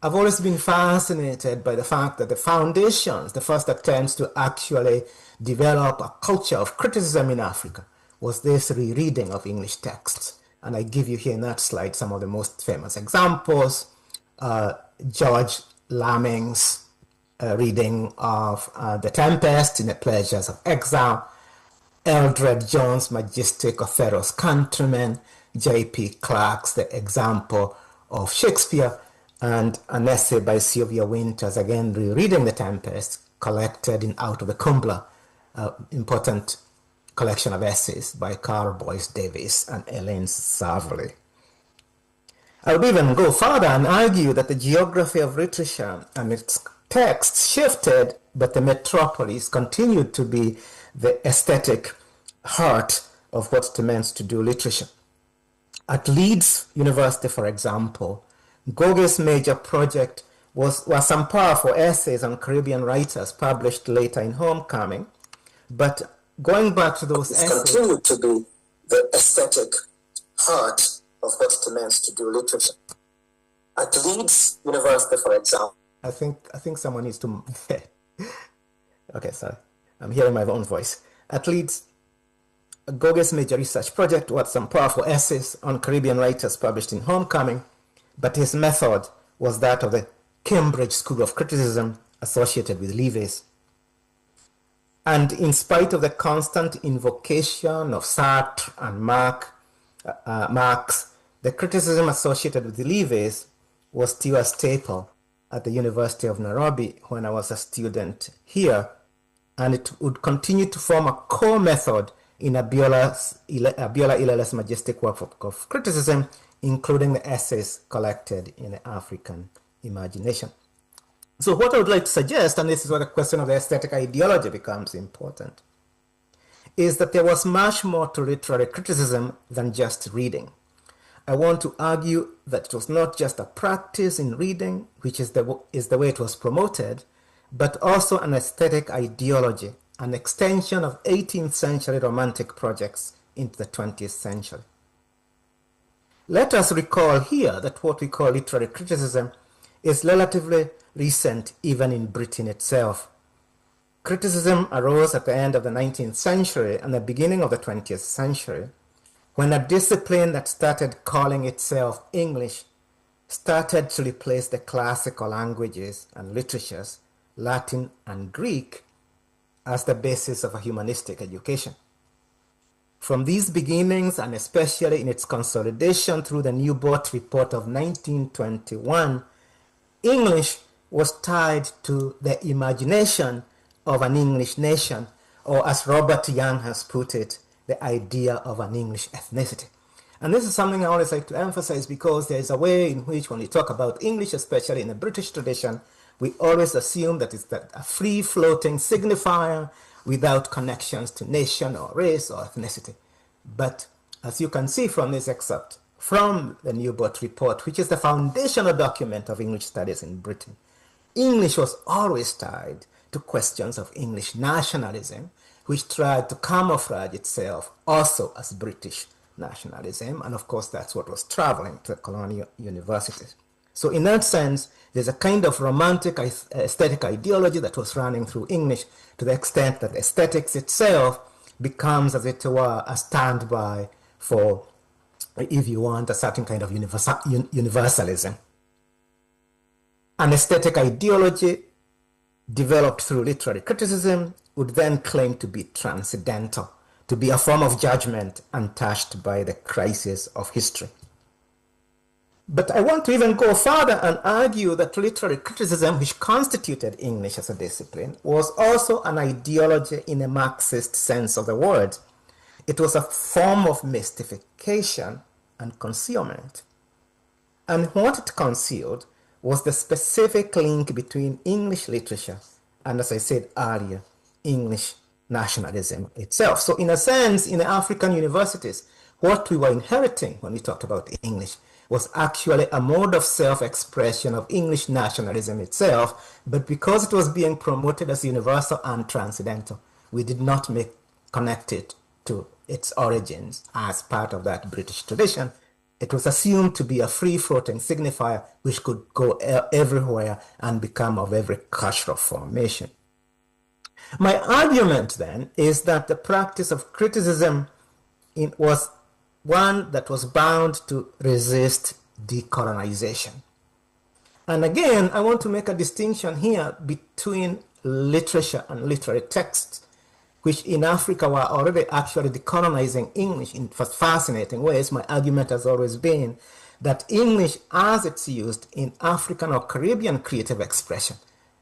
I've always been fascinated by the fact that the foundations, the first attempts to actually develop a culture of criticism in Africa, was this rereading of English texts. And I give you here in that slide some of the most famous examples. George Lamming's reading of The Tempest in the Pleasures of Exile, Eldred Jones' majestic Othello's Countrymen, J.P. Clark's The Example of Shakespeare, and an essay by Sylvia Winters, again rereading The Tempest, collected in Out of the Kumbla, important collection of essays by Carl Boyce Davis and Elaine Saverly. I would even go further and argue that the geography of literature and its texts shifted, but the metropolis continued to be the aesthetic heart of what it meant to do literature. At Leeds University, for example, Goge's major project were some powerful essays on Caribbean writers published later in Homecoming, but going back to those essays continued to be the aesthetic heart of what it meant to do literature. At Leeds University, for example, I think someone needs to. Okay, sorry. I'm hearing my own voice. At Leeds, Goge's major research project was some powerful essays on Caribbean writers published in Homecoming, but his method was that of the Cambridge School of Criticism associated with Leavitt. And in spite of the constant invocation of Sartre and Marx, the criticism associated with Leavitt was still a staple at the University of Nairobi when I was a student here, and it would continue to form a core method in Abiola Ilele's majestic work of criticism, including the essays collected in the African imagination. So what I would like to suggest, and this is where the question of the aesthetic ideology becomes important, is that there was much more to literary criticism than just reading. I want to argue that it was not just a practice in reading, which is the way it was promoted, but also an aesthetic ideology, an extension of 18th century romantic projects into the 20th century. Let us recall here that what we call literary criticism is relatively recent even in Britain itself. Criticism arose at the end of the 19th century and the beginning of the 20th century, when a discipline that started calling itself English started to replace the classical languages and literatures, Latin and Greek, as the basis of a humanistic education. From these beginnings, and especially in its consolidation through the Newport Report of 1921, English was tied to the imagination of an English nation, or as Robert Young has put it, the idea of an English ethnicity. And this is something I always like to emphasize, because there is a way in which when we talk about English, especially in the British tradition, we always assume that it's a free-floating signifier without connections to nation or race or ethnicity. But as you can see from this excerpt from the Newport Report, which is the foundational document of English studies in Britain, English was always tied to questions of English nationalism, which tried to camouflage itself also as British nationalism. And of course, that's what was traveling to the colonial universities. So in that sense, there's a kind of romantic aesthetic ideology that was running through English, to the extent that aesthetics itself becomes, as it were, a standby for, if you want, a certain kind of universalism. An aesthetic ideology developed through literary criticism would then claim to be transcendental, to be a form of judgment untouched by the crisis of history. But I want to even go further and argue that literary criticism, which constituted English as a discipline, was also an ideology in a Marxist sense of the word. It was a form of mystification and concealment. And what it concealed was the specific link between English literature and, as I said earlier, English nationalism itself. So in a sense, in the African universities, what we were inheriting when we talked about English was actually a mode of self-expression of English nationalism itself, but because it was being promoted as universal and transcendental, we did not connect it to its origins as part of that British tradition. It was assumed to be a free-floating signifier which could go everywhere and become of every cultural formation. My argument then is that the practice of criticism was one that was bound to resist decolonization. And again, I want to make a distinction here between literature and literary texts, which in Africa were already actually decolonizing English in fascinating ways. My argument has always been that English, as it's used in African or Caribbean creative expression,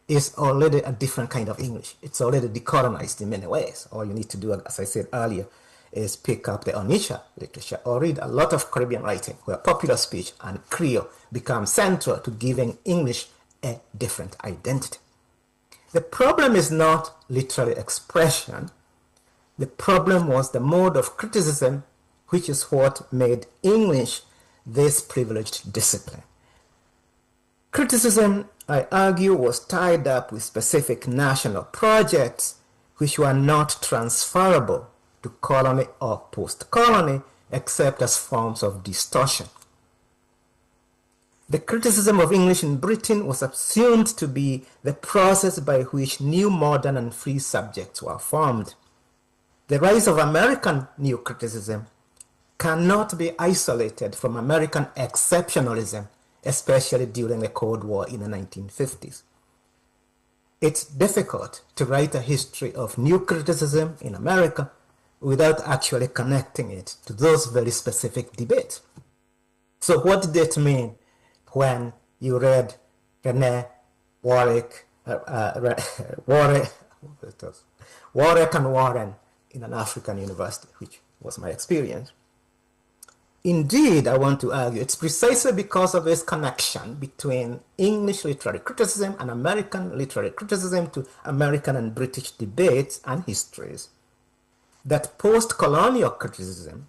is already a different kind of English. It's already decolonized in many ways. All you need to do, as I said earlier, is pick up the Onitsha literature or read a lot of Caribbean writing where popular speech and Creole become central to giving English a different identity. The problem is not literary expression. The problem was the mode of criticism, which is what made English this privileged discipline. Criticism, I argue, was tied up with specific national projects which were not transferable to colony or post-colony except as forms of distortion. The criticism of English in Britain was assumed to be the process by which new modern and free subjects were formed. The rise of American new criticism cannot be isolated from American exceptionalism, especially during the Cold War in the 1950s. It's difficult to write a history of new criticism in America without actually connecting it to those very specific debates. So what did it mean when you read René Warwick and Warren in an African university, which was my experience? Indeed, I want to argue it's precisely because of this connection between English literary criticism and American literary criticism to American and British debates and histories that post-colonial criticism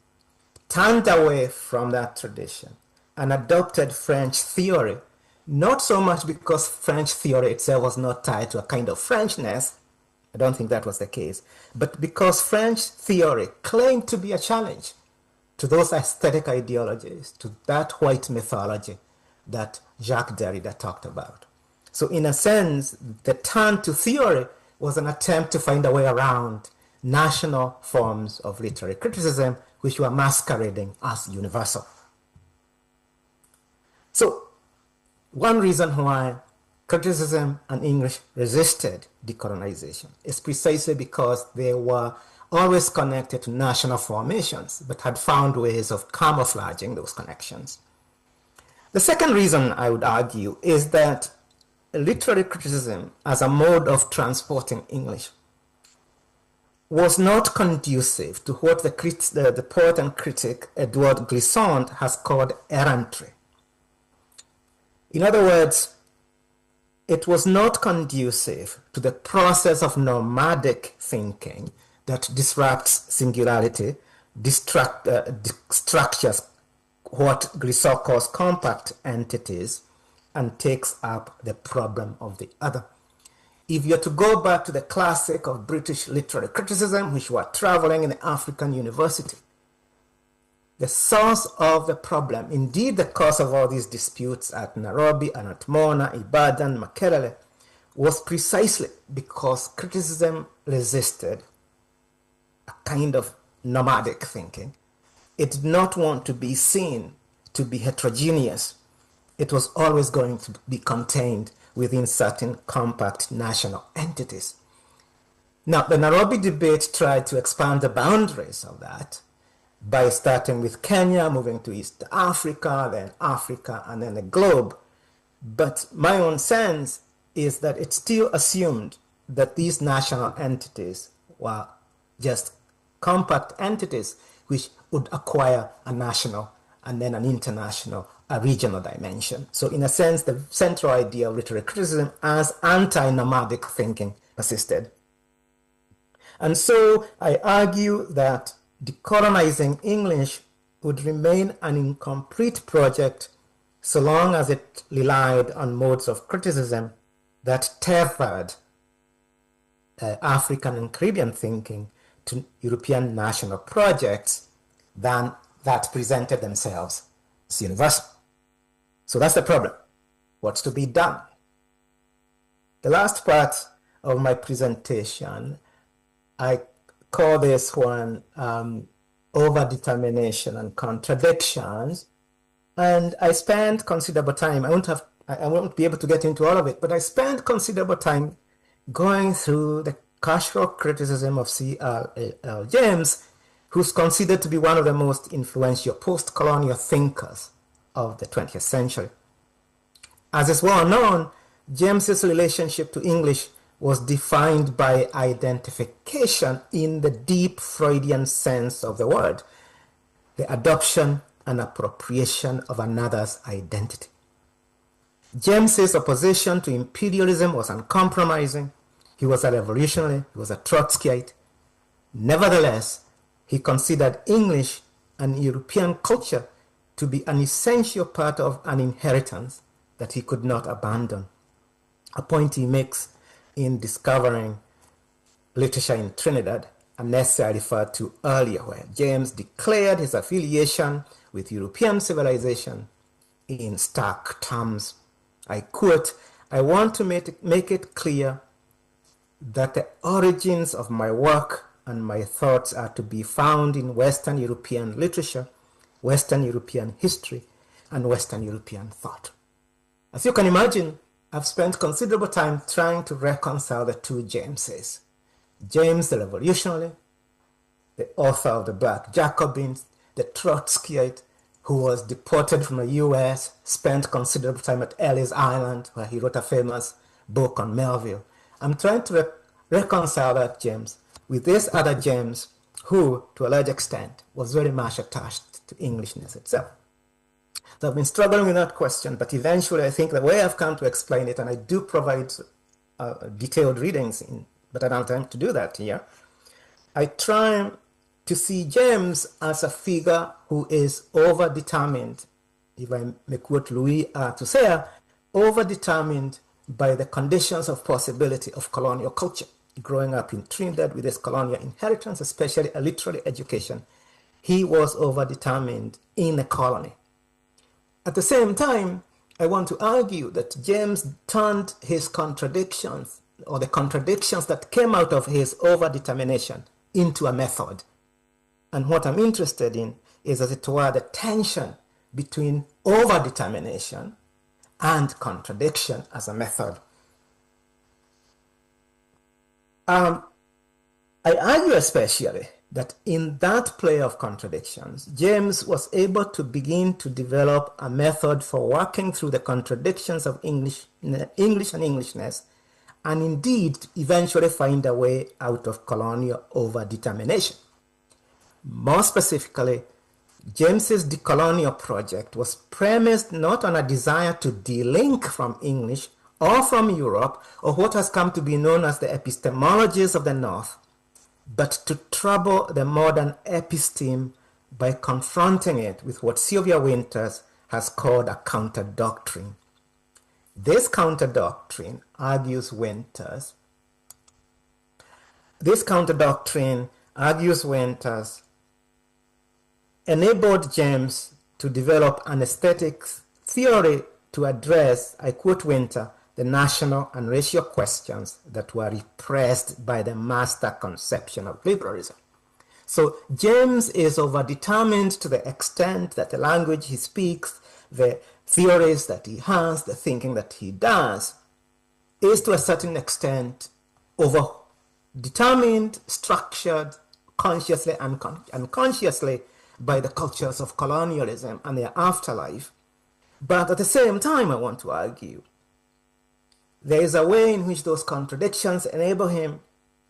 turned away from that tradition and adopted French theory, not so much because French theory itself was not tied to a kind of Frenchness, I don't think that was the case, but because French theory claimed to be a challenge to those aesthetic ideologies, to that white mythology that Jacques Derrida talked about. So in a sense, the turn to theory was an attempt to find a way around national forms of literary criticism which were masquerading as universal. So one reason why criticism and English resisted decolonization is precisely because they were always connected to national formations, but had found ways of camouflaging those connections. The second reason I would argue is that literary criticism as a mode of transporting English was not conducive to what the poet and critic Edouard Glissant has called errantry. In other words, it was not conducive to the process of nomadic thinking that disrupts singularity, structures what Glissant calls compact entities, and takes up the problem of the other. If you're to go back to the classic of British literary criticism, which were traveling in the African university, the source of the problem, indeed the cause of all these disputes at Nairobi and at Mona, Ibadan, Makerere, was precisely because criticism resisted a kind of nomadic thinking. It did not want to be seen to be heterogeneous. It was always going to be contained within certain compact national entities. Now, the Nairobi debate tried to expand the boundaries of that by starting with Kenya, moving to East Africa, and then the globe. But my own sense is that it still assumed that these national entities were just compact entities which would acquire a national and then an international, a regional dimension. So in a sense, the central idea of literary criticism as anti-nomadic thinking persisted. And so I argue that decolonizing English would remain an incomplete project so long as it relied on modes of criticism that tethered African and Caribbean thinking to European national projects than that presented themselves as universal. So that's the problem. What's to be done? The last part of my presentation, I call this one overdetermination and contradictions. And I spent considerable time, I won't be able to get into all of it, but I spent considerable time going through the cultural criticism of C.L.L. James, who's considered to be one of the most influential post-colonial thinkers of the 20th century. As is well known, James's relationship to English was defined by identification in the deep Freudian sense of the word, the adoption and appropriation of another's identity. James's opposition to imperialism was uncompromising. He was a revolutionary, he was a Trotskyite. Nevertheless, he considered English and European culture to be an essential part of an inheritance that he could not abandon, a point he makes in Discovering Literature in Trinidad, an essay I referred to earlier, where James declared his affiliation with European civilization in stark terms. I quote, "I want to make it clear that the origins of my work and my thoughts are to be found in Western European literature, Western European history, and Western European thought." As you can imagine, I've spent considerable time trying to reconcile the two Jameses. James the revolutionary, the author of the Black Jacobins, the Trotskyite who was deported from the US, spent considerable time at Ellis Island where he wrote a famous book on Melville. I'm trying to reconcile that James with this other James who, to a large extent, was very much attached to Englishness itself. So I've been struggling with that question, but eventually I think the way I've come to explain it, and I do provide detailed readings, but I don't have time to do that here, I try to see James as a figure who is overdetermined, if I may quote Louis Althusser, overdetermined by the conditions of possibility of colonial culture. Growing up in Trinidad with his colonial inheritance, especially a literary education, he was overdetermined in the colony. At the same time, I want to argue that James turned his contradictions, or the contradictions that came out of his overdetermination, into a method. And what I'm interested in is, as it were, the tension between overdetermination and contradiction as a method. I argue especially that in that play of contradictions, James was able to begin to develop a method for working through the contradictions of English and Englishness, and indeed eventually find a way out of colonial overdetermination. More specifically, James's decolonial project was premised not on a desire to delink from English or from Europe, or what has come to be known as the epistemologies of the North, but to trouble the modern episteme by confronting it with what Sylvia Winters has called a counter-doctrine. This counter-doctrine, argues Winters, enabled James to develop an aesthetics theory to address, I quote Winter, the national and racial questions that were repressed by the master conception of liberalism. So James is overdetermined to the extent that the language he speaks, the theories that he has, the thinking that he does, is to a certain extent overdetermined, structured, consciously and unconsciously by the cultures of colonialism and their afterlife. But at the same time, I want to argue, there is a way in which those contradictions enable him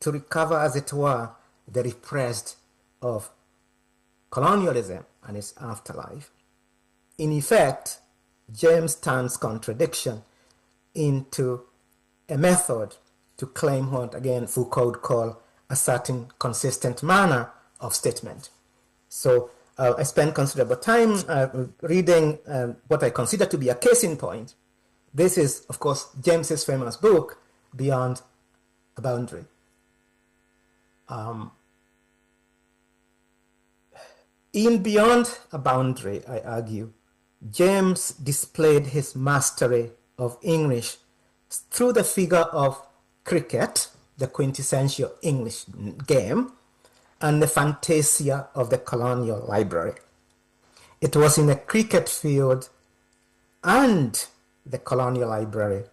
to recover, as it were, the repressed of colonialism and its afterlife. In effect, James turns contradiction into a method to claim what, again, Foucault would call a certain consistent manner of statement. So I spent considerable time reading what I consider to be a case in point. This is, of course, James's famous book, Beyond a Boundary. In Beyond a Boundary, I argue, James displayed his mastery of English through the figure of cricket, the quintessential English game, and the fantasia of the colonial library. It was in the cricket field and the colonial library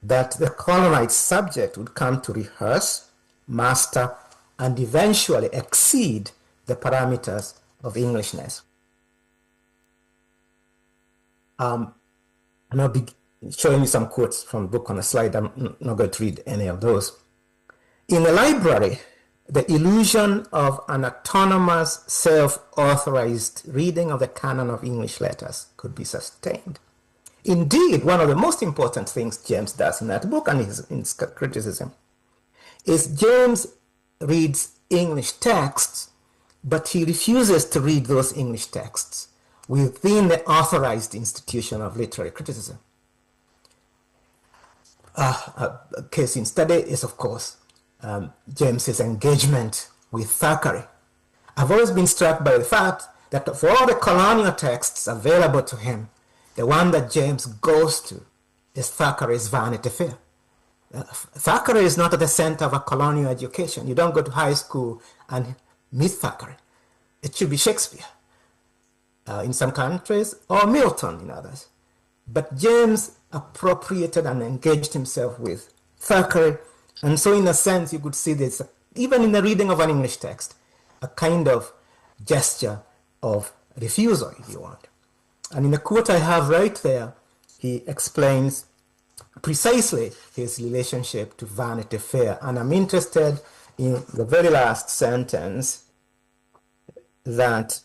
that the colonized subject would come to rehearse, master, and eventually exceed the parameters of Englishness. And I'll be showing you some quotes from the book on the slide. I'm not going to read any of those. In the library, the illusion of an autonomous, self-authorized reading of the canon of English letters could be sustained. Indeed, one of the most important things James does in that book and in his criticism is James reads English texts, but he refuses to read those English texts within the authorized institution of literary criticism. A case in study is, of course, James's engagement with Thackeray. I've always been struck by the fact that of all the colonial texts available to him, the one that James goes to is Thackeray's Vanity Fair. Thackeray is not at the center of a colonial education. You don't go to high school and meet Thackeray. It should be Shakespeare in some countries, or Milton in others. But James appropriated and engaged himself with Thackeray, and so in a sense you could see this, even in the reading of an English text, a kind of gesture of refusal, if you want. And in the quote I have right there, he explains precisely his relationship to Vanity Fair. And I'm interested in the very last sentence, that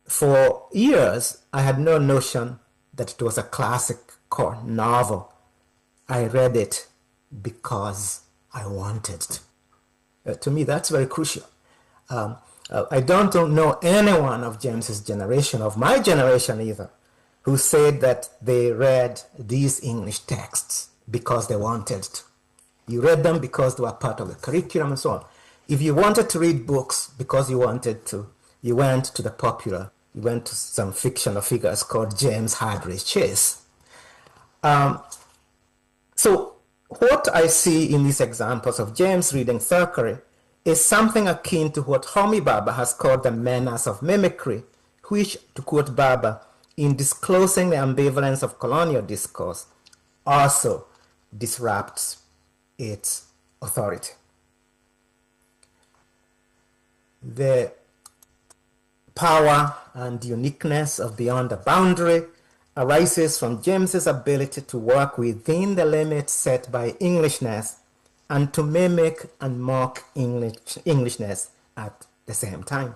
for years I had no notion that it was a classic core novel. I read it because I wanted to. To me, that's very crucial. I don't know anyone of James's generation, of my generation either, who said that they read these English texts because they wanted to. You read them because they were part of the curriculum and so on. If you wanted to read books because you wanted to, you went to the popular, you went to some fictional figures called James Hadley Chase. So what I see in these examples of James reading Thackeray is something akin to what Homi Bhabha has called the menace of mimicry, which, to quote Bhabha, in disclosing the ambivalence of colonial discourse, also disrupts its authority. The power and uniqueness of Beyond a Boundary arises from James's ability to work within the limits set by Englishness and to mimic and mock Englishness at the same time.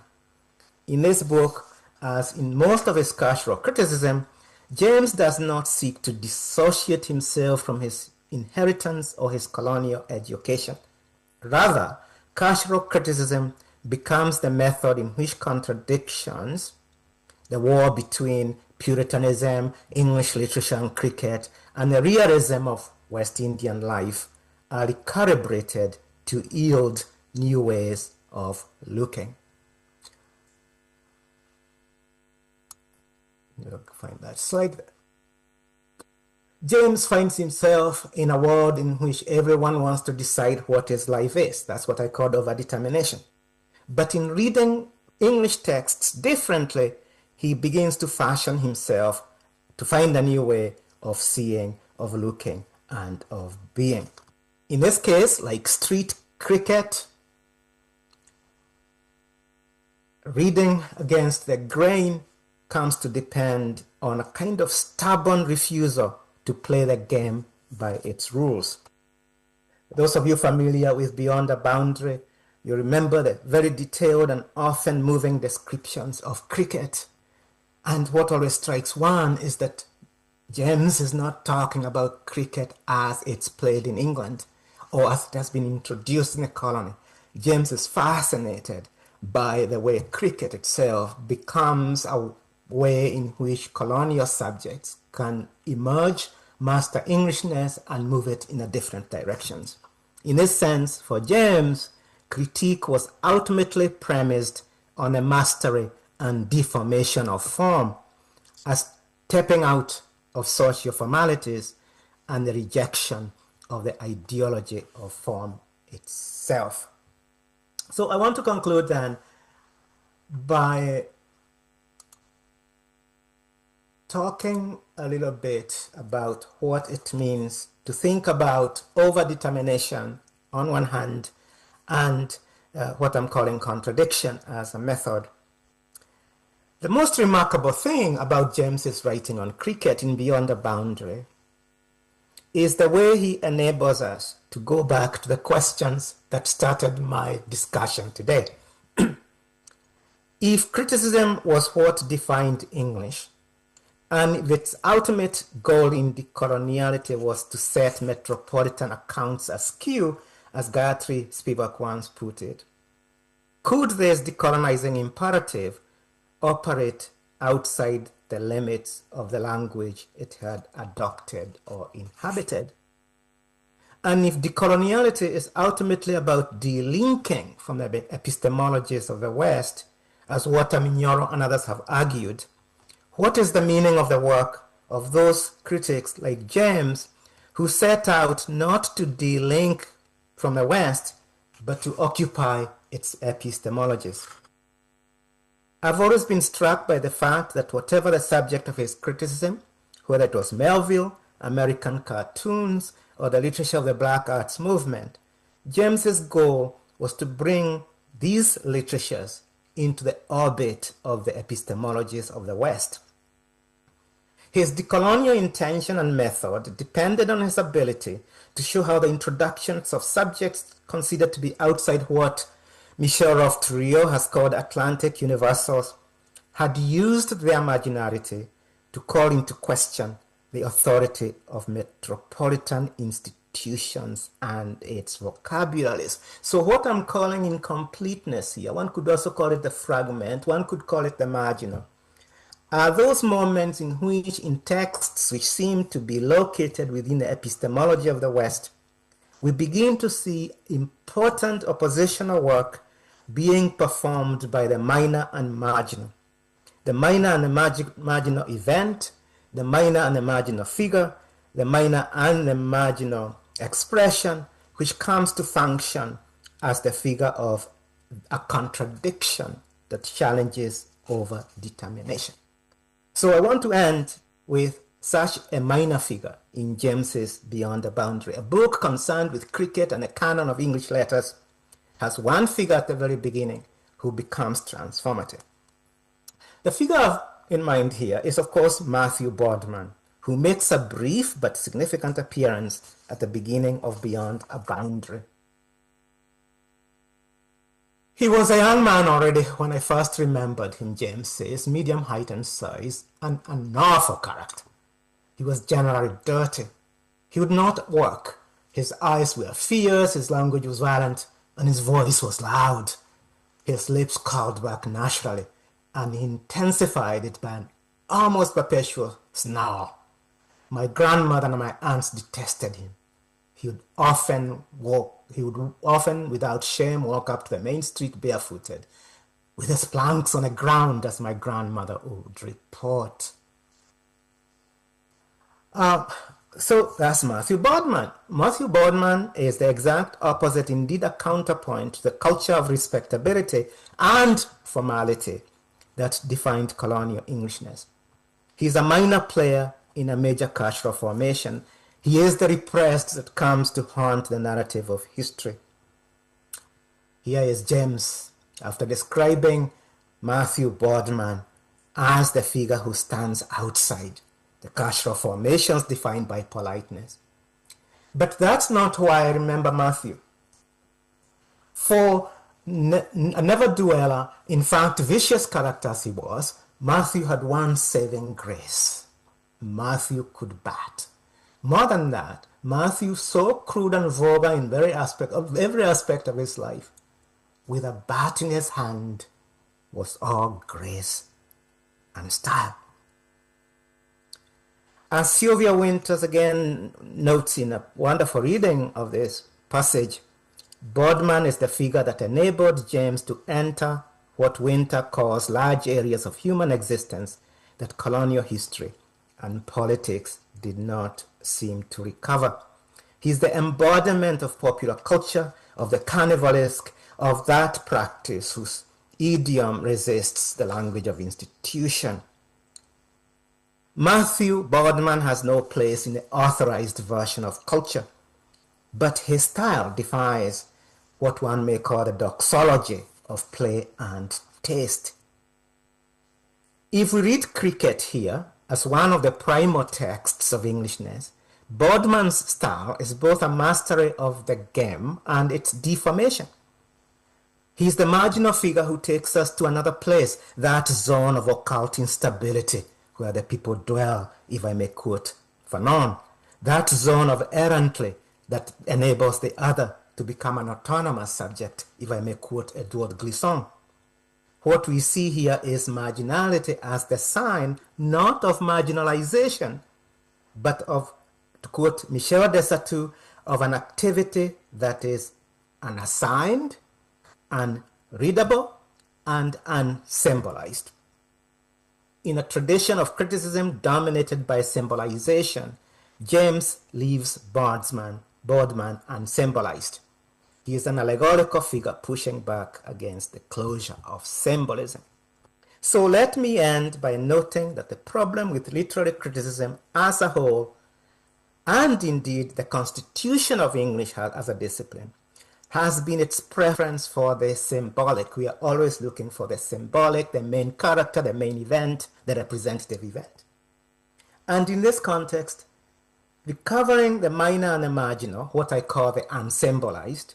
In this book, as in most of his cultural criticism, James does not seek to dissociate himself from his inheritance or his colonial education. Rather, cultural criticism becomes the method in which contradictions, the war between Puritanism, English literature and cricket, and the realism of West Indian life are recalibrated to yield new ways of looking. You'll find that slide there. James finds himself in a world in which everyone wants to decide what his life is. That's what I call overdetermination. But in reading English texts differently, he begins to fashion himself to find a new way of seeing, of looking, and of being. In this case, like street cricket, reading against the grain comes to depend on a kind of stubborn refusal to play the game by its rules. Those of you familiar with Beyond the Boundary, you remember the very detailed and often moving descriptions of cricket. And what always strikes one is that James is not talking about cricket as it's played in England or as it has been introduced in the colony. James is fascinated by the way cricket itself becomes a way in which colonial subjects can emerge, master Englishness, and move it in a different directions. In this sense, for James, critique was ultimately premised on a mastery and deformation of form, a stepping out of social formalities and the rejection of the ideology of form itself. So I want to conclude then by talking a little bit about what it means to think about overdetermination on one hand and what I'm calling contradiction as a method. The most remarkable thing about James's writing on cricket in Beyond the Boundary is the way he enables us to go back to the questions that started my discussion today. If criticism was what defined English, and if its ultimate goal in decoloniality was to set metropolitan accounts askew, as Gayatri Spivak once put it, could this decolonizing imperative operate outside the limits of the language it had adopted or inhabited? And if decoloniality is ultimately about delinking from the epistemologies of the West, as Walter Mignolo and others have argued, what is the meaning of the work of those critics like James who set out not to delink from the West, but to occupy its epistemologies? I've always been struck by the fact that whatever the subject of his criticism, whether it was Melville, American cartoons, or the literature of the Black Arts movement, James's goal was to bring these literatures into the orbit of the epistemologies of the West. His decolonial intention and method depended on his ability to show how the introductions of subjects considered to be outside what Michel Rolfe-Trouillot has called Atlantic universals had used their marginality to call into question the authority of metropolitan institutions and its vocabularies. So what I'm calling incompleteness here, one could also call it the fragment, one could call it the marginal, are those moments in which in texts which seem to be located within the epistemology of the West, we begin to see important oppositional work being performed by the minor and marginal. The minor and the marginal event, the minor and the marginal figure, the minor and the marginal expression, which comes to function as the figure of a contradiction that challenges over determination. So I want to end with such a minor figure in James's Beyond the Boundary. A book concerned with cricket and a canon of English letters has one figure at the very beginning who becomes transformative. The figure in mind here is, of course, Matthew Boardman, who makes a brief but significant appearance at the beginning of Beyond a Boundary. He was a young man already when I first remembered him, James says, medium height and size, and an awful character. He was generally dirty. He would not work. His eyes were fierce, his language was violent, and his voice was loud. His lips curled back naturally, and he intensified it by an almost perpetual snarl. My grandmother and my aunts detested him. He would often, without shame, walk up to the main street barefooted, with his planks on the ground, as my grandmother would report. So that's Matthew Boardman. Matthew Boardman is the exact opposite, indeed a counterpoint to the culture of respectability and formality that defined colonial Englishness. He's a minor player in a major cultural formation. He is the repressed that comes to haunt the narrative of history. Here is James, after describing Matthew Boardman as the figure who stands outside the cultural formations defined by politeness. But that's not why I remember Matthew. For a never-dweller, in fact, vicious character as he was, Matthew had one saving grace. Matthew could bat. More than that, Matthew, so crude and vulgar in every aspect of his life, with a bat in his hand, was all grace and style. As Sylvia Winters again notes in a wonderful reading of this passage, Boardman is the figure that enabled James to enter what Winter calls large areas of human existence that colonial history and politics did not seem to recover. He's the embodiment of popular culture, of the carnivalesque, of that practice whose idiom resists the language of institution. Matthew Boardman has no place in the authorized version of culture, but his style defies what one may call the doxology of play and taste. If we read cricket here as one of the primal texts of Englishness, Boardman's style is both a mastery of the game and its deformation. He's the marginal figure who takes us to another place, that zone of occult instability where the people dwell, if I may quote Fanon, that zone of errantly that enables the other to become an autonomous subject, if I may quote Edouard Glissant. What we see here is marginality as the sign not of marginalization, but of, to quote Michel Desatou, of an activity that is unassigned, unreadable, and unsymbolized. In a tradition of criticism dominated by symbolization, James leaves Boardman unsymbolized. He is an allegorical figure pushing back against the closure of symbolism. So let me end by noting that the problem with literary criticism as a whole, and indeed the constitution of English as a discipline, has been its preference for the symbolic. We are always looking for the symbolic, the main character, the main event, the representative event. And in this context, recovering the minor and the marginal, what I call the unsymbolized,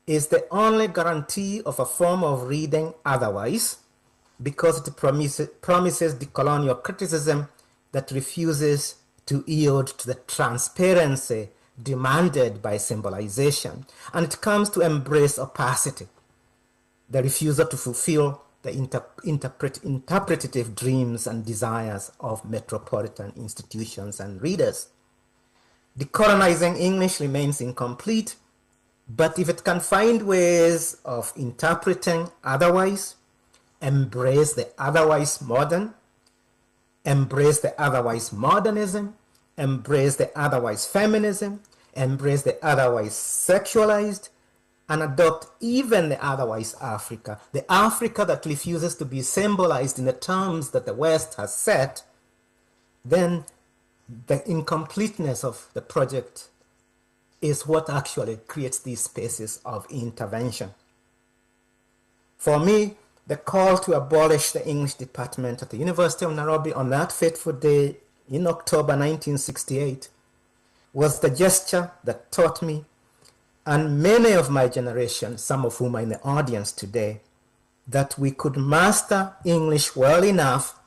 is the only guarantee of a form of reading otherwise, because it promises decolonial criticism that refuses to yield to the transparency demanded by symbolization, and it comes to embrace opacity, the refusal to fulfill the interpretative dreams and desires of metropolitan institutions and readers. Decolonizing English remains incomplete, but if it can find ways of interpreting otherwise, embrace the otherwise modern, embrace the otherwise modernism, embrace the otherwise feminism, embrace the otherwise sexualized, and adopt even the otherwise Africa, the Africa that refuses to be symbolized in the terms that the West has set, then the incompleteness of the project is what actually creates these spaces of intervention. For me, the call to abolish the English department at the University of Nairobi on that fateful day in October 1968 was the gesture that taught me, and many of my generation, some of whom are in the audience today, that we could master English well enough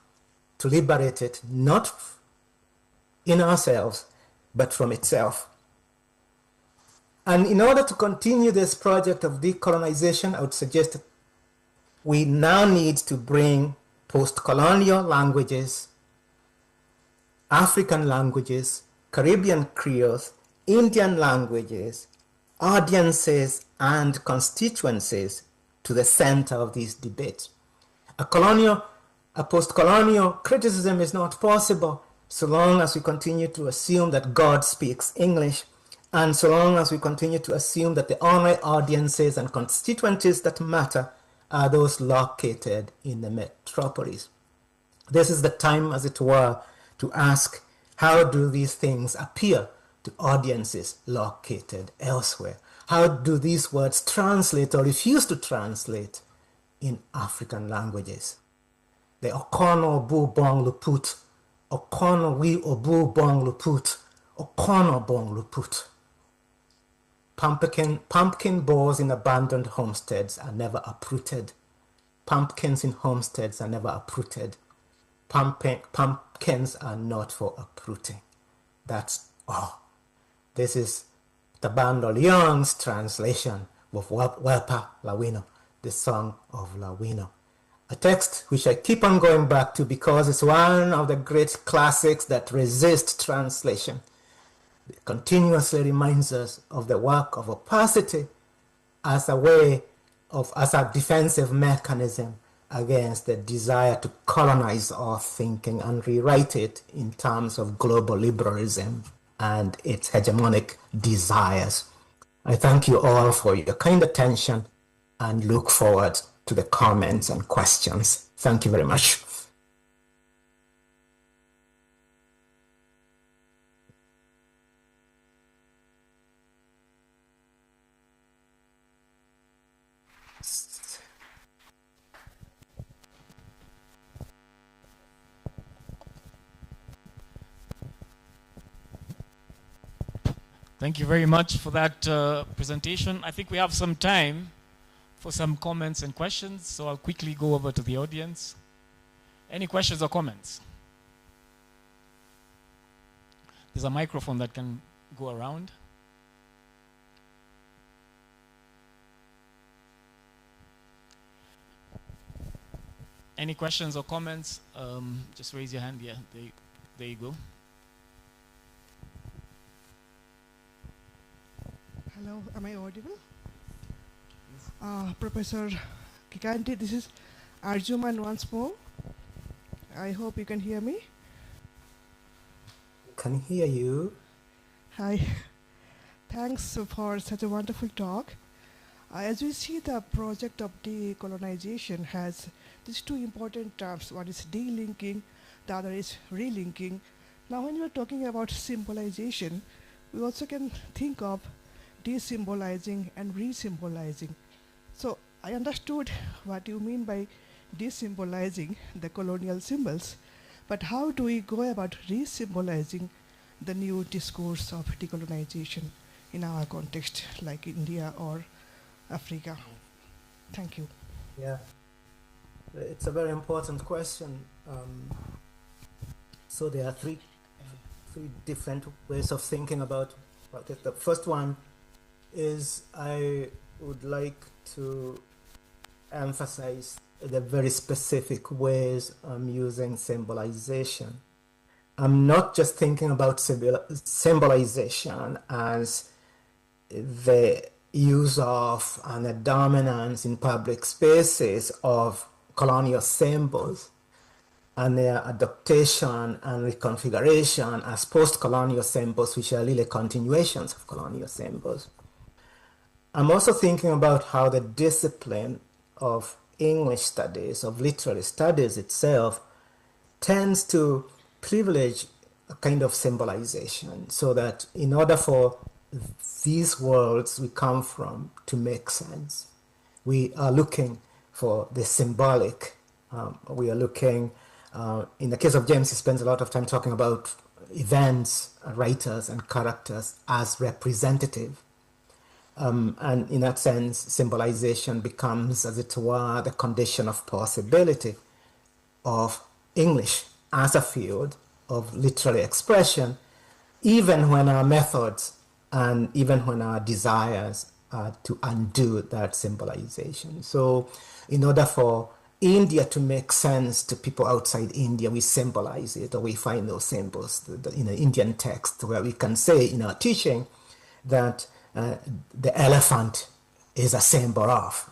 to liberate it, not in ourselves, but from itself. And in order to continue this project of decolonization, I would suggest that we now need to bring post-colonial languages, African languages, Caribbean creoles, Indian languages, audiences, and constituencies to the center of these debates. A post-colonial criticism is not possible so long as we continue to assume that God speaks English, and so long as we continue to assume that the only audiences and constituencies that matter are those located in the metropolis. This is the time, as it were, to ask, how do these things appear to audiences located elsewhere? How do these words translate or refuse to translate in African languages. The Okono Bu Bong Luput, Okono Wi Obu Bong Luput, Okono Bong Luput. Pumpkin bores in abandoned homesteads are never uprooted. Pumpkins in homesteads are never uprooted. Pumpkins are not for uprooting. That's all. This is Tabando Leon's translation of Welpa Lawino, the Song of Lawino. A text which I keep on going back to because it's one of the great classics that resist translation. It continuously reminds us of the work of opacity as a defensive mechanism against the desire to colonize our thinking and rewrite it in terms of global liberalism and its hegemonic desires. I thank you all for your kind attention and look forward to the comments and questions. Thank you very much. Thank you very much for that presentation. I think we have some time for some comments and questions, so I'll quickly go over to the audience. Any questions or comments? There's a microphone that can go around. Any questions or comments? Just raise your hand. Yeah, there you go. Hello, am I audible? Professor Keynote, this is Arjuman once more. I hope you can hear me. Can hear you. Hi. Thanks for such a wonderful talk. As we see, the project of decolonization has these two important terms. One is delinking, the other is relinking. Now, when we are talking about symbolization, we also can think of desymbolizing and resymbolizing. So I understood what you mean by desymbolizing the colonial symbols, but how do we go about resymbolizing the new discourse of decolonization in our context, like India or Africa? Thank you. Yeah, it's a very important question. So there are three different ways of thinking about it. The first one is I would like to emphasize the very specific ways I'm using symbolization. I'm not just thinking about symbolization as the use of and the dominance in public spaces of colonial symbols and their adaptation and reconfiguration as post-colonial symbols, which are really continuations of colonial symbols. I'm also thinking about how the discipline of English studies, of literary studies itself, tends to privilege a kind of symbolization, so that in order for these worlds we come from to make sense, we are looking for the symbolic. We are looking, in the case of James, he spends a lot of time talking about events, writers, and characters as representative. And in that sense, symbolization becomes, as it were, the condition of possibility of English as a field of literary expression, even when our methods and even when our desires are to undo that symbolization. So in order for India to make sense to people outside India, we symbolize it, or we find those symbols in an Indian text where we can say in our teaching that the elephant is a symbol of.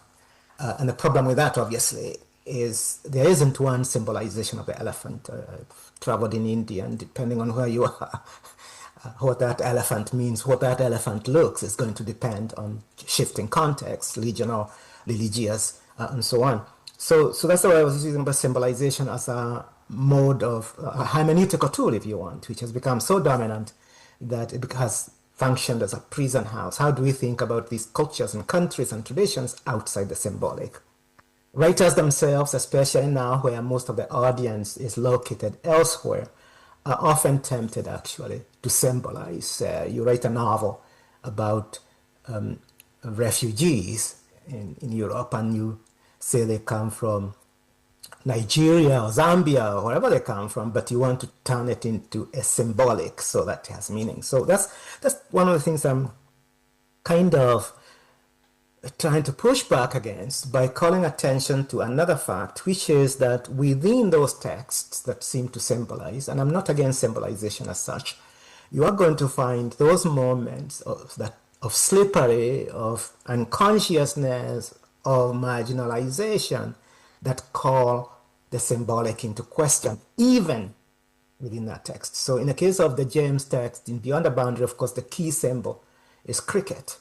And the problem with that, obviously, is there isn't one symbolization of the elephant. I've traveled in India, and depending on where you are, what that elephant means, what that elephant looks, is going to depend on shifting contexts, regional, religious, and so on. So that's why I was using about symbolization as a mode of a hermeneutical tool, if you want, which has become so dominant that it has functioned as a prison house. How do we think about these cultures and countries and traditions outside the symbolic? Writers themselves, especially now where most of the audience is located elsewhere, are often tempted actually to symbolize. You write a novel about refugees in Europe and you say they come from Nigeria or Zambia or wherever they come from, but you want to turn it into a symbolic so that it has meaning. So that's one of the things I'm kind of trying to push back against by calling attention to another fact, which is that within those texts that seem to symbolize, and I'm not against symbolization as such, you are going to find those moments of slippery, of unconsciousness, of marginalization that call the symbolic into question, even within that text. So in the case of the James text, in Beyond the Boundary, of course, the key symbol is cricket.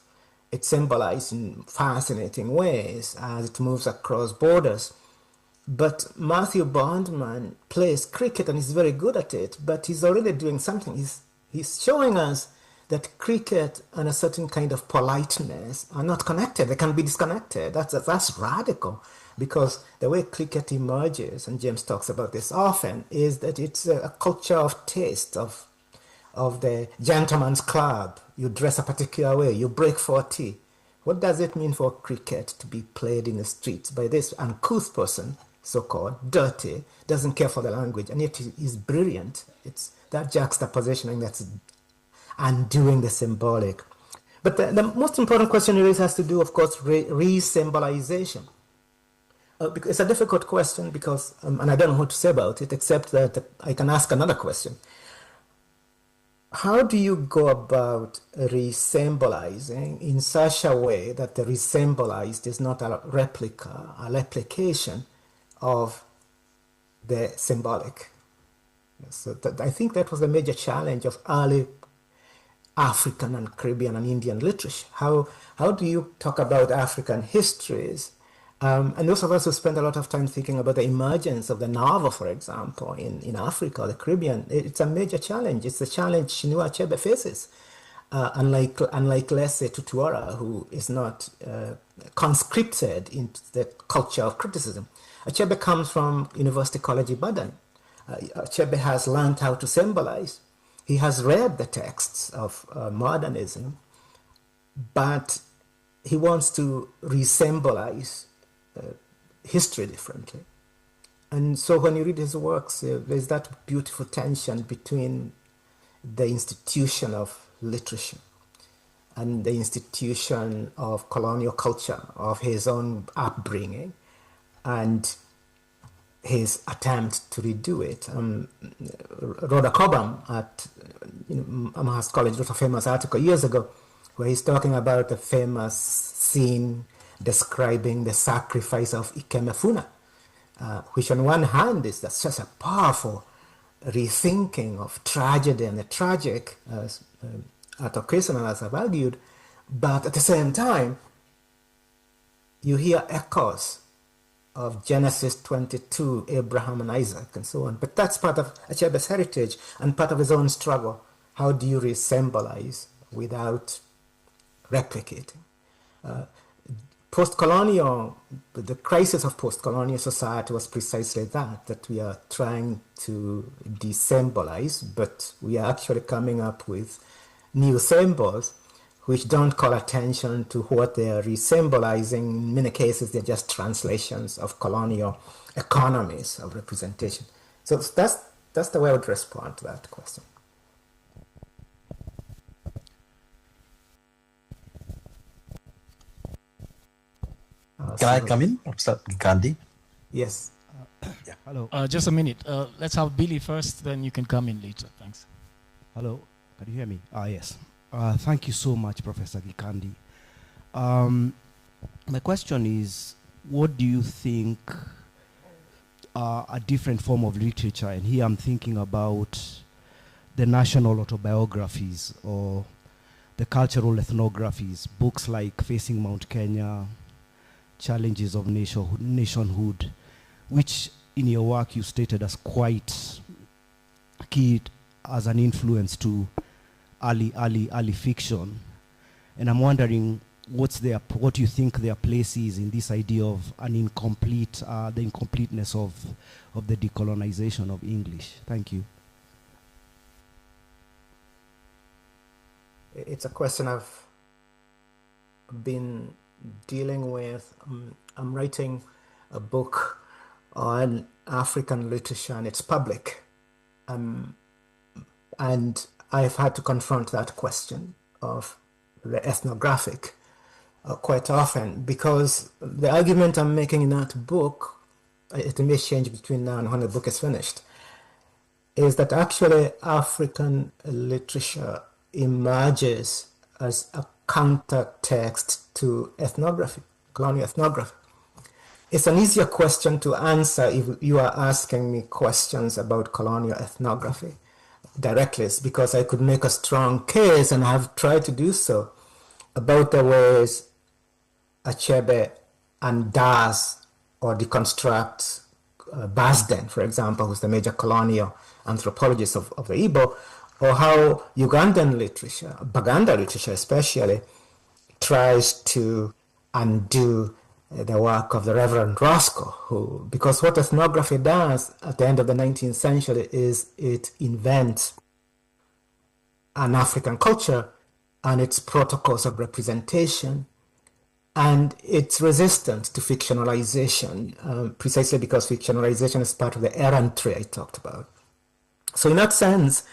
It's symbolized in fascinating ways as it moves across borders. But Matthew Bondman plays cricket and he's very good at it, but he's already doing something. He's showing us that cricket and a certain kind of politeness are not connected. They can be disconnected. That's radical, because the way cricket emerges, and James talks about this often, is that it's a culture of taste, of the gentleman's club. You dress a particular way, you break for tea. What does it mean for cricket to be played in the streets by this uncouth person, so-called, dirty, doesn't care for the language, and yet he's brilliant? It's that juxtapositioning that's undoing the symbolic. But the most important question really has to do, of course, re-symbolization. Because it's a difficult question because, and I don't know what to say about it, except that I can ask another question. How do you go about re-symbolizing in such a way that the re-symbolized is not a replica, a replication of the symbolic? So I think that was the major challenge of early African and Caribbean and Indian literature. How do you talk about African histories? And those of us who spend a lot of time thinking about the emergence of the novel, for example, in Africa or the Caribbean, it's a major challenge. It's the challenge Chinua Achebe faces. Unlike let's say Tutuara, who is not conscripted into the culture of criticism. Achebe comes from University College Ibadan. Achebe has learned how to symbolize. He has read the texts of modernism, but he wants to re-symbolize history differently. And so when you read his works, there's that beautiful tension between the institution of literature and the institution of colonial culture, of his own upbringing, and his attempt to redo it. Rhoda Cobham at Amherst College wrote a famous article years ago where he's talking about the famous scene describing the sacrifice of Ikemefuna, which on one hand is such a powerful rethinking of tragedy and the tragic, as Arthur Christian has argued, but at the same time, you hear echoes of Genesis 22, Abraham and Isaac, and so on. But that's part of Achebe's heritage and part of his own struggle. How do you re-symbolize without replicating? Post-colonial, the crisis of post-colonial society was precisely that we are trying to de-symbolize, but we are actually coming up with new symbols which don't call attention to what they are re-symbolizing. In many cases, they're just translations of colonial economies of representation. So that's the way I would respond to that question. Can I come in, Professor Gandhi? Yes. Yeah. Hello. Just a minute. Let's have Billy first, then you can come in later. Thanks. Hello. Can you hear me? Yes. Thank you so much, Professor Gikandi. My question is, what do you think a different form of literature, and here I'm thinking about the national autobiographies or the cultural ethnographies, books like Facing Mount Kenya, Challenges of Nationhood, which in your work you stated as quite key as an influence to early fiction. And I'm wondering what do you think their place is in this idea of the incompleteness of the decolonization of English? Thank you. It's a question I've been dealing with. I'm writing a book on African literature and its public. And I've had to confront that question of the ethnographic quite often, because the argument I'm making in that book, it may change between now and when the book is finished, is that actually African literature emerges as a counter text to ethnography, colonial ethnography. It's an easier question to answer if you are asking me questions about colonial ethnography directly, because I could make a strong case, and I have tried to do so, about the ways Achebe undoes or deconstructs Basden, for example, who's the major colonial anthropologist of the Igbo, or how Ugandan literature, Baganda literature especially, tries to undo the work of the Reverend Roscoe, because what ethnography does at the end of the 19th century is it invents an African culture and its protocols of representation, and it's resistant to fictionalization, precisely because fictionalization is part of the errantry I talked about. So in that sense,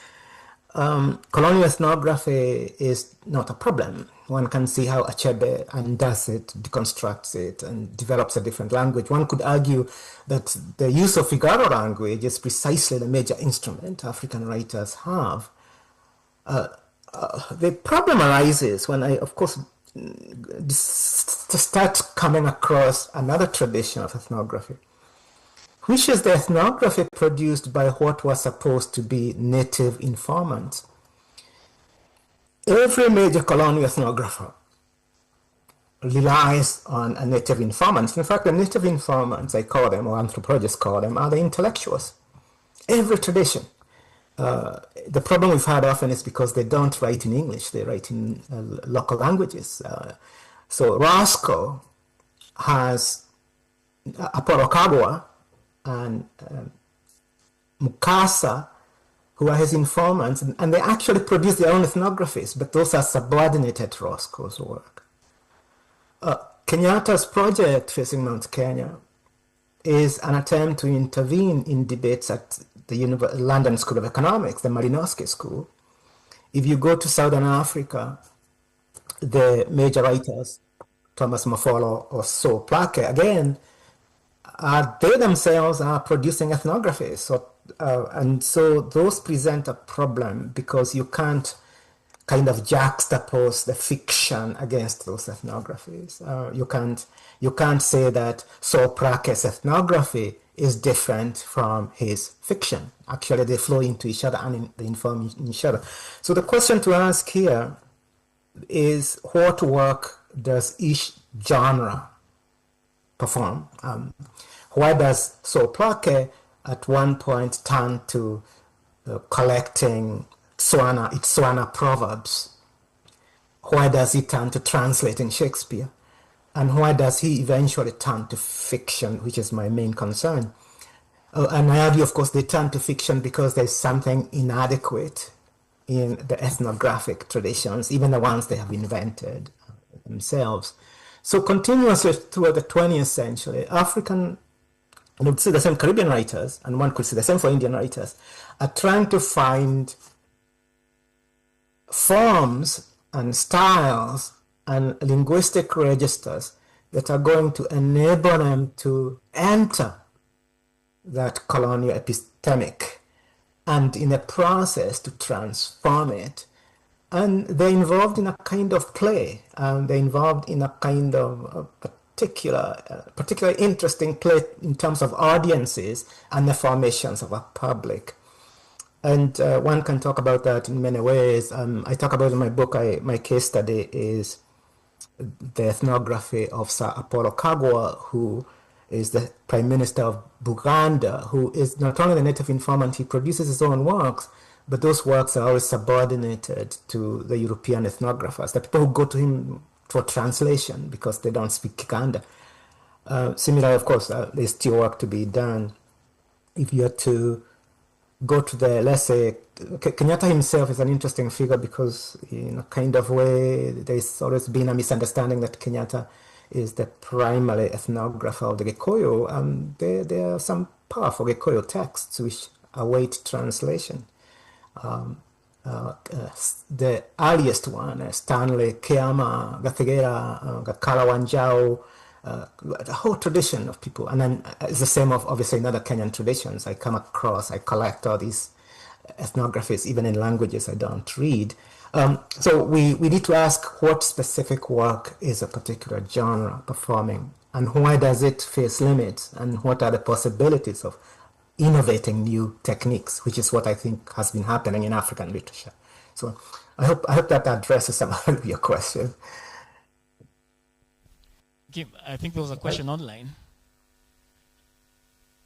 colonial ethnography is not a problem. One can see how Achebe undoes it, deconstructs it, and develops a different language. One could argue that the use of Figaro language is precisely the major instrument African writers have. The problem arises when I, of course, start coming across another tradition of ethnography, which is the ethnography produced by what was supposed to be native informants. Every major colonial ethnographer relies on a native informant. In fact, the native informants, I call them, or anthropologists call them, are the intellectuals. Every tradition. The problem we've had often is because they don't write in English, they write in local languages. So Roscoe has Apollo Kagwa and Mukasa, who are his informants, and they actually produce their own ethnographies, but those are subordinated to Roscoe's work. Kenyatta's project facing Mount Kenya is an attempt to intervene in debates at the London School of Economics, the Malinowski School. If you go to Southern Africa, the major writers, Thomas Mafolo or So Plake, again, they themselves are producing ethnography. And so those present a problem because you can't kind of juxtapose the fiction against those ethnographies. You can't say that So Plake's ethnography is different from his fiction. Actually, they flow into each other and they inform each other. So the question to ask here is, what work does each genre perform? Why does So Plake at one point turn to collecting Tswana proverbs? Why does he turn to translating Shakespeare? And why does he eventually turn to fiction, which is my main concern? And I argue, of course, they turn to fiction because there's something inadequate in the ethnographic traditions, even the ones they have invented themselves. So continuously throughout the 20th century, African, and would say the same Caribbean writers, and one could say the same for Indian writers, are trying to find forms and styles and linguistic registers that are going to enable them to enter that colonial epistemic and in a process to transform it. And they're involved in a kind of play, and they're involved in a kind of particularly interesting play in terms of audiences and the formations of a public. And one can talk about that in many ways. I talk about it in my book. My case study is the ethnography of Sir Apollo Kagwa, who is the Prime Minister of Buganda, who is not only the native informant, he produces his own works, but those works are always subordinated to the European ethnographers. The people who go to him for translation because they don't speak Kikanda. Similarly, of course, there's still work to be done. If you are to go to the, let's say, Kenyatta himself is an interesting figure because in a kind of way, there's always been a misunderstanding that Kenyatta is the primary ethnographer of the Gikuyu. There are some powerful Gikuyu texts which await translation. The earliest one, Stanley, Keama, Gathegera, Gakala Wanjau, the whole tradition of people. And then it's the same of obviously in other Kenyan traditions. I collect all these ethnographies, even in languages I don't read. So we need to ask what specific work is a particular genre performing and why does it face limits and what are the possibilities of innovating new techniques, which is what I think has been happening in African literature. So I hope that addresses some of your questions. Okay, I think there was a question online.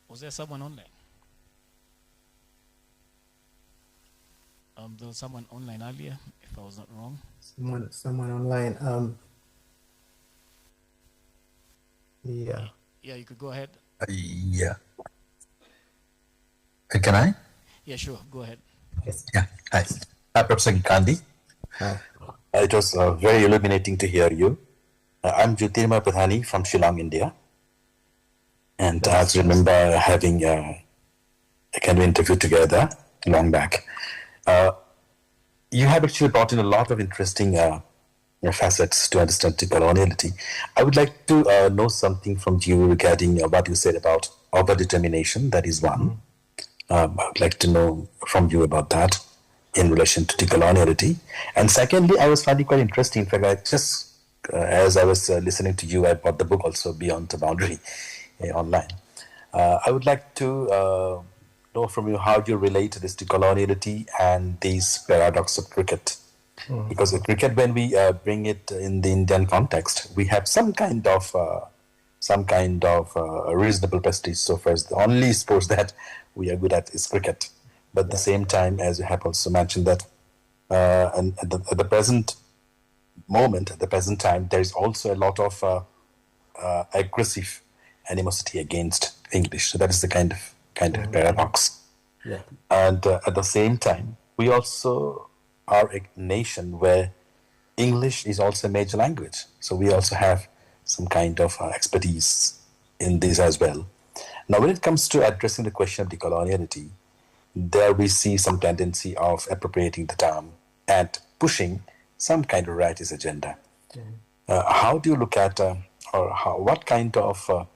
Was there someone online? There was someone online earlier, if I was not wrong. Someone online. Yeah. Yeah, you could go ahead. Yeah. Can I? Yeah, sure. Go ahead. Yes. Yeah. Hi. Hi, Professor Gandhi. Hi. It was very illuminating to hear you. I'm Jyotirma Pradhani from Shillong, India. And I remember having a kind of interview together long back. You have actually brought in a lot of interesting facets to understand decoloniality. I would like to know something from you regarding what you said about overdetermination. That is one. I would like to know from you about that in relation to decoloniality. And secondly, I was finding quite interesting. In fact, I just, as I was listening to you, I bought the book also, Beyond the Boundary, online. I would like to know from you how you relate this decoloniality and these paradox of cricket. Because the cricket, when we bring it in the Indian context, we have some kind of reasonable prestige so far as the only sports that we are good at is cricket. But at the same time, as you have also mentioned that and at the present moment, at the present time, there is also a lot of aggressive animosity against English. So that is the kind of paradox. Yeah. And at the same time, we also are a nation where English is also a major language. So we also have some kind of expertise in this as well. Now, when it comes to addressing the question of decoloniality, there we see some tendency of appropriating the term and pushing some kind of rightist agenda. How do you look at, what kind of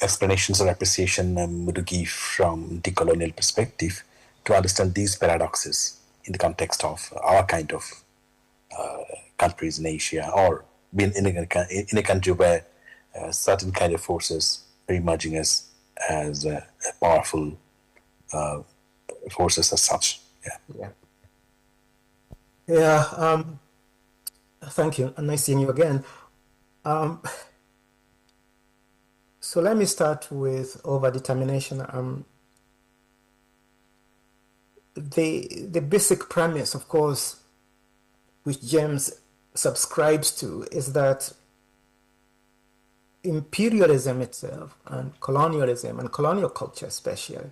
explanations or appreciation would you give from decolonial perspective to understand these paradoxes in the context of our kind of countries in Asia, or being in a country where certain kind of forces are emerging as powerful forces as such? Thank you, and nice seeing you again. So let me start with overdetermination. The basic premise, of course, which James subscribes to, is that imperialism itself and colonialism and colonial culture especially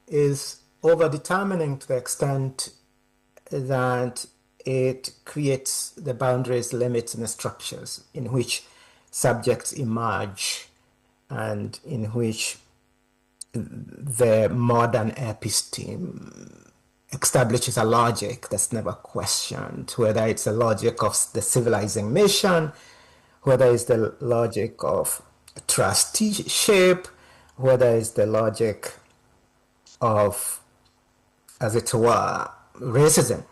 is overdetermining to the extent that it creates the boundaries, limits, and the structures in which subjects emerge and in which the modern episteme establishes a logic that's never questioned, whether it's the logic of the civilizing mission, whether it's the logic of trusteeship, whether it's the logic of, as it were, racism.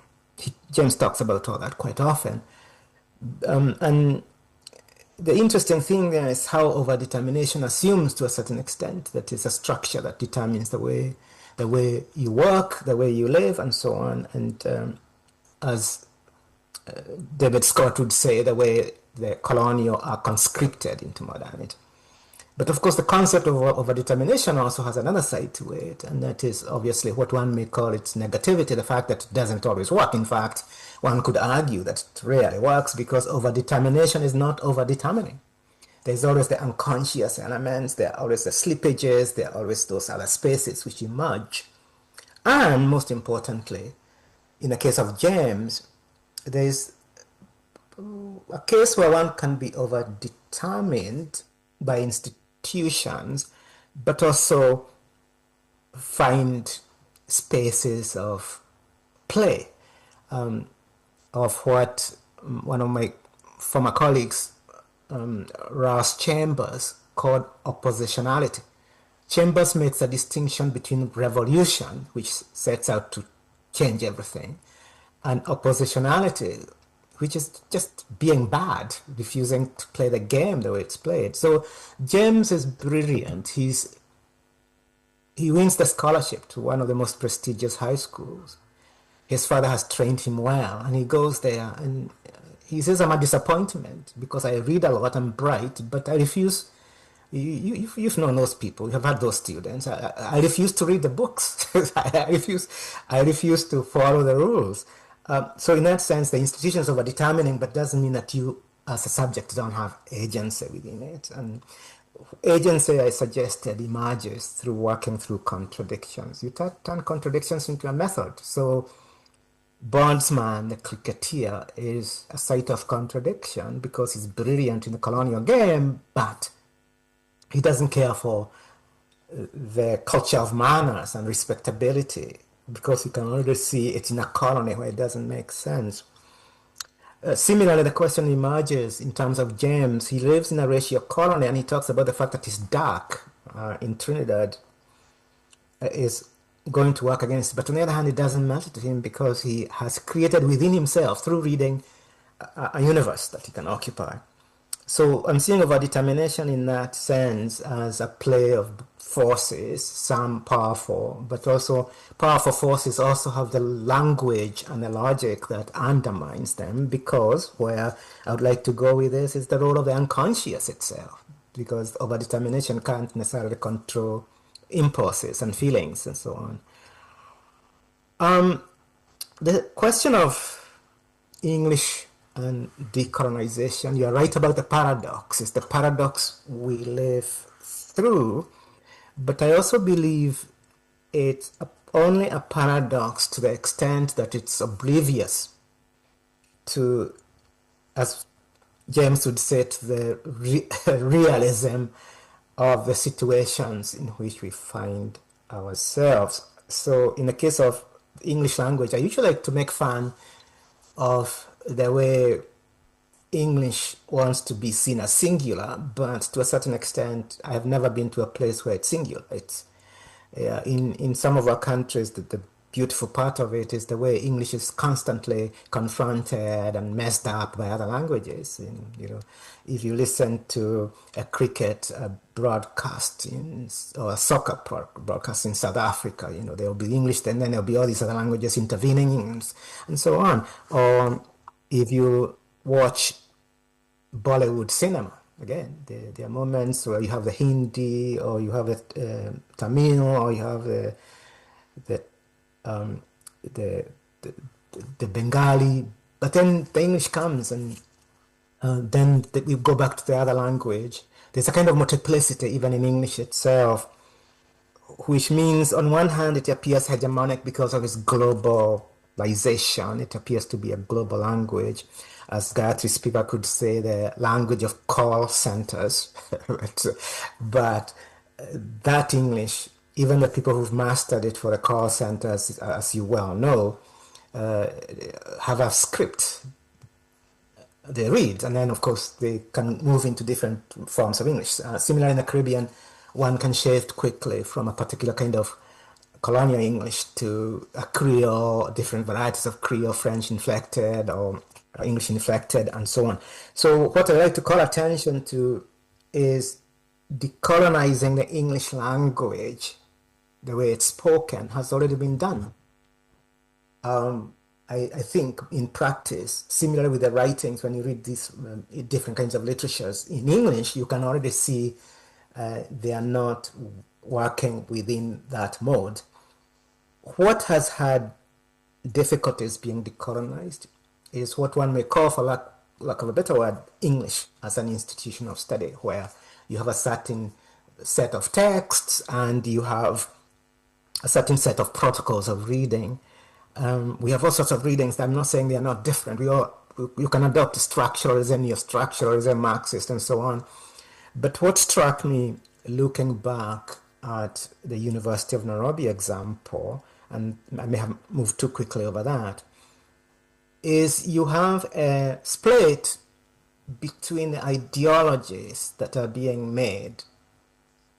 James talks about all that quite often. And the interesting thing there is how overdetermination assumes to a certain extent that it's a structure that determines the way you work, the way you live, and so on. And as David Scott would say, the way the colonial are conscripted into modernity. But of course, the concept of overdetermination also has another side to it, and that is obviously what one may call its negativity, the fact that it doesn't always work. In fact, one could argue that it rarely works because overdetermination is not overdetermining. There's always the unconscious elements, there are always the slippages, there are always those other spaces which emerge. And most importantly, in the case of James, there's a case where one can be overdetermined by institutions, but also find spaces of play, of what one of my former colleagues, Ross Chambers, called oppositionality. Chambers makes a distinction between revolution, which sets out to change everything, and oppositionality, which is just being bad, refusing to play the game the way it's played. So James is brilliant. He wins the scholarship to one of the most prestigious high schools. His father has trained him well, and he goes there and he says, I'm a disappointment because I read a lot, I'm bright, but I refuse. You've known those people, you have had those students. I refuse to read the books. I refuse to follow the rules. So in that sense, the institutions are determining, but doesn't mean that you as a subject don't have agency within it. And agency, I suggested, emerges through working through contradictions. You turn contradictions into a method. So Bondsman, the cricketer, is a site of contradiction because he's brilliant in the colonial game, but he doesn't care for the culture of manners and respectability because you can already see it in a colony where it doesn't make sense. Similarly, the question emerges in terms of James. He lives in a racial colony and he talks about the fact that his dark in Trinidad is going to work against it. But on the other hand, it doesn't matter to him because he has created within himself, through reading, a universe that he can occupy. So I'm seeing overdetermination in that sense as a play of forces, some powerful, but also powerful forces also have the language and the logic that undermines them, because where I would like to go with this is the role of the unconscious itself, because overdetermination can't necessarily control impulses and feelings and so on. The question of English and decolonization, you're right about the paradox. It's the paradox we live through, but I also believe it's only a paradox to the extent that it's oblivious to, as James would say, to the realism of the situations in which we find ourselves. So in the case of English language, I usually like to make fun of the way English wants to be seen as singular, but to a certain extent, I have never been to a place where it's singular. It's in some of our countries, the beautiful part of it is the way English is constantly confronted and messed up by other languages. And, if you listen to a cricket broadcast or a soccer broadcast in South Africa, there will be English, and then there will be all these other languages intervening and so on. Or if you watch Bollywood cinema, again, there are moments where you have the Hindi, or you have the Tamil, or you have the Bengali, but then the English comes, and then we go back to the other language. There's a kind of multiplicity even in English itself, which means on one hand it appears hegemonic because of its globalization. It appears to be a global language. As Gayatri Spivak could say, the language of call centers. But that English, even the people who've mastered it for the call centers, as you well know, have a script they read, and then of course they can move into different forms of English. Similar in the Caribbean, one can shift quickly from a particular kind of colonial English to a Creole, different varieties of Creole, French inflected or English inflected, and so on. So what I like to call attention to is decolonizing the English language, the way it's spoken, has already been done. I think in practice, similarly with the writings, when you read these different kinds of literatures in English, you can already see they are not working within that mode. What has had difficulties being decolonized is what one may call, for lack of a better word, English as an institution of study, where you have a certain set of texts and you have a certain set of protocols of reading. We have all sorts of readings. I'm not saying they are not different. You can adopt structuralism, neo-structuralism, Marxist, and so on. But what struck me looking back at the University of Nairobi example, and I may have moved too quickly over that, is you have a split between the ideologies that are being made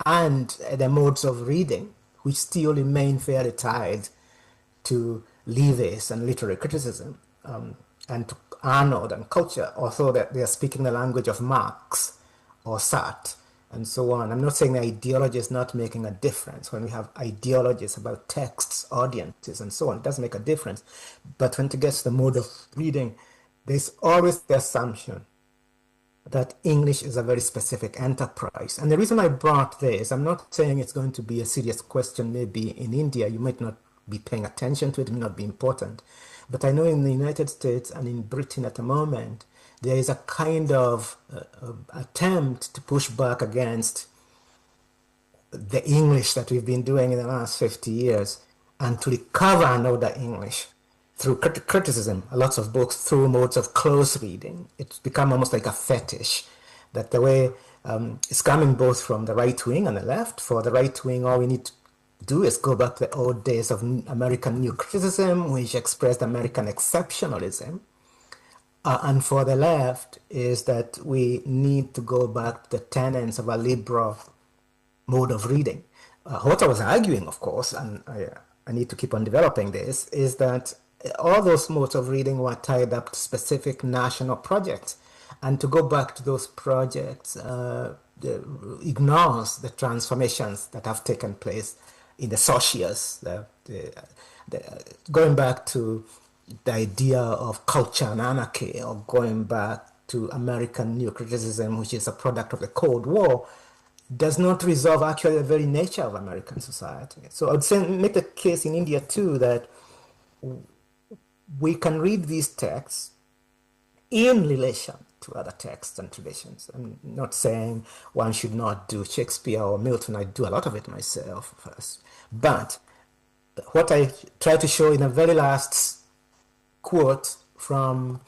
and the modes of reading, which still remain fairly tied to Leavis and literary criticism, and to Arnold and culture, although that they are speaking the language of Marx or Sartre and so on. I'm not saying the ideology is not making a difference. When we have ideologies about texts, audiences, and so on, it does make a difference. But when it gets to the mode of reading, there's always the assumption that English is a very specific enterprise. And the reason I brought this, I'm not saying it's going to be a serious question. Maybe in India, you might not be paying attention to it, it may not be important. But I know in the United States and in Britain at the moment, there is a kind of attempt to push back against the English that we've been doing in the last 50 years and to recover another English through criticism, lots of books, through modes of close reading. It's become almost like a fetish, that the way it's coming both from the right wing and the left. For the right wing, all we need to do is go back to the old days of American new criticism, which expressed American exceptionalism. And for the left is that we need to go back to the tenets of a liberal mode of reading. What I was arguing, of course, and I need to keep on developing this, is that all those modes of reading were tied up to specific national projects. And to go back to those projects ignores the transformations that have taken place in the socias, going back to the idea of culture and anarchy, or going back to American neo-criticism, which is a product of the Cold War, does not resolve actually the very nature of American society. So I would say, make the case in India too, that we can read these texts in relation to other texts and traditions. I'm not saying one should not do Shakespeare or Milton. I do a lot of it myself first. But what I try to show in the very last quote from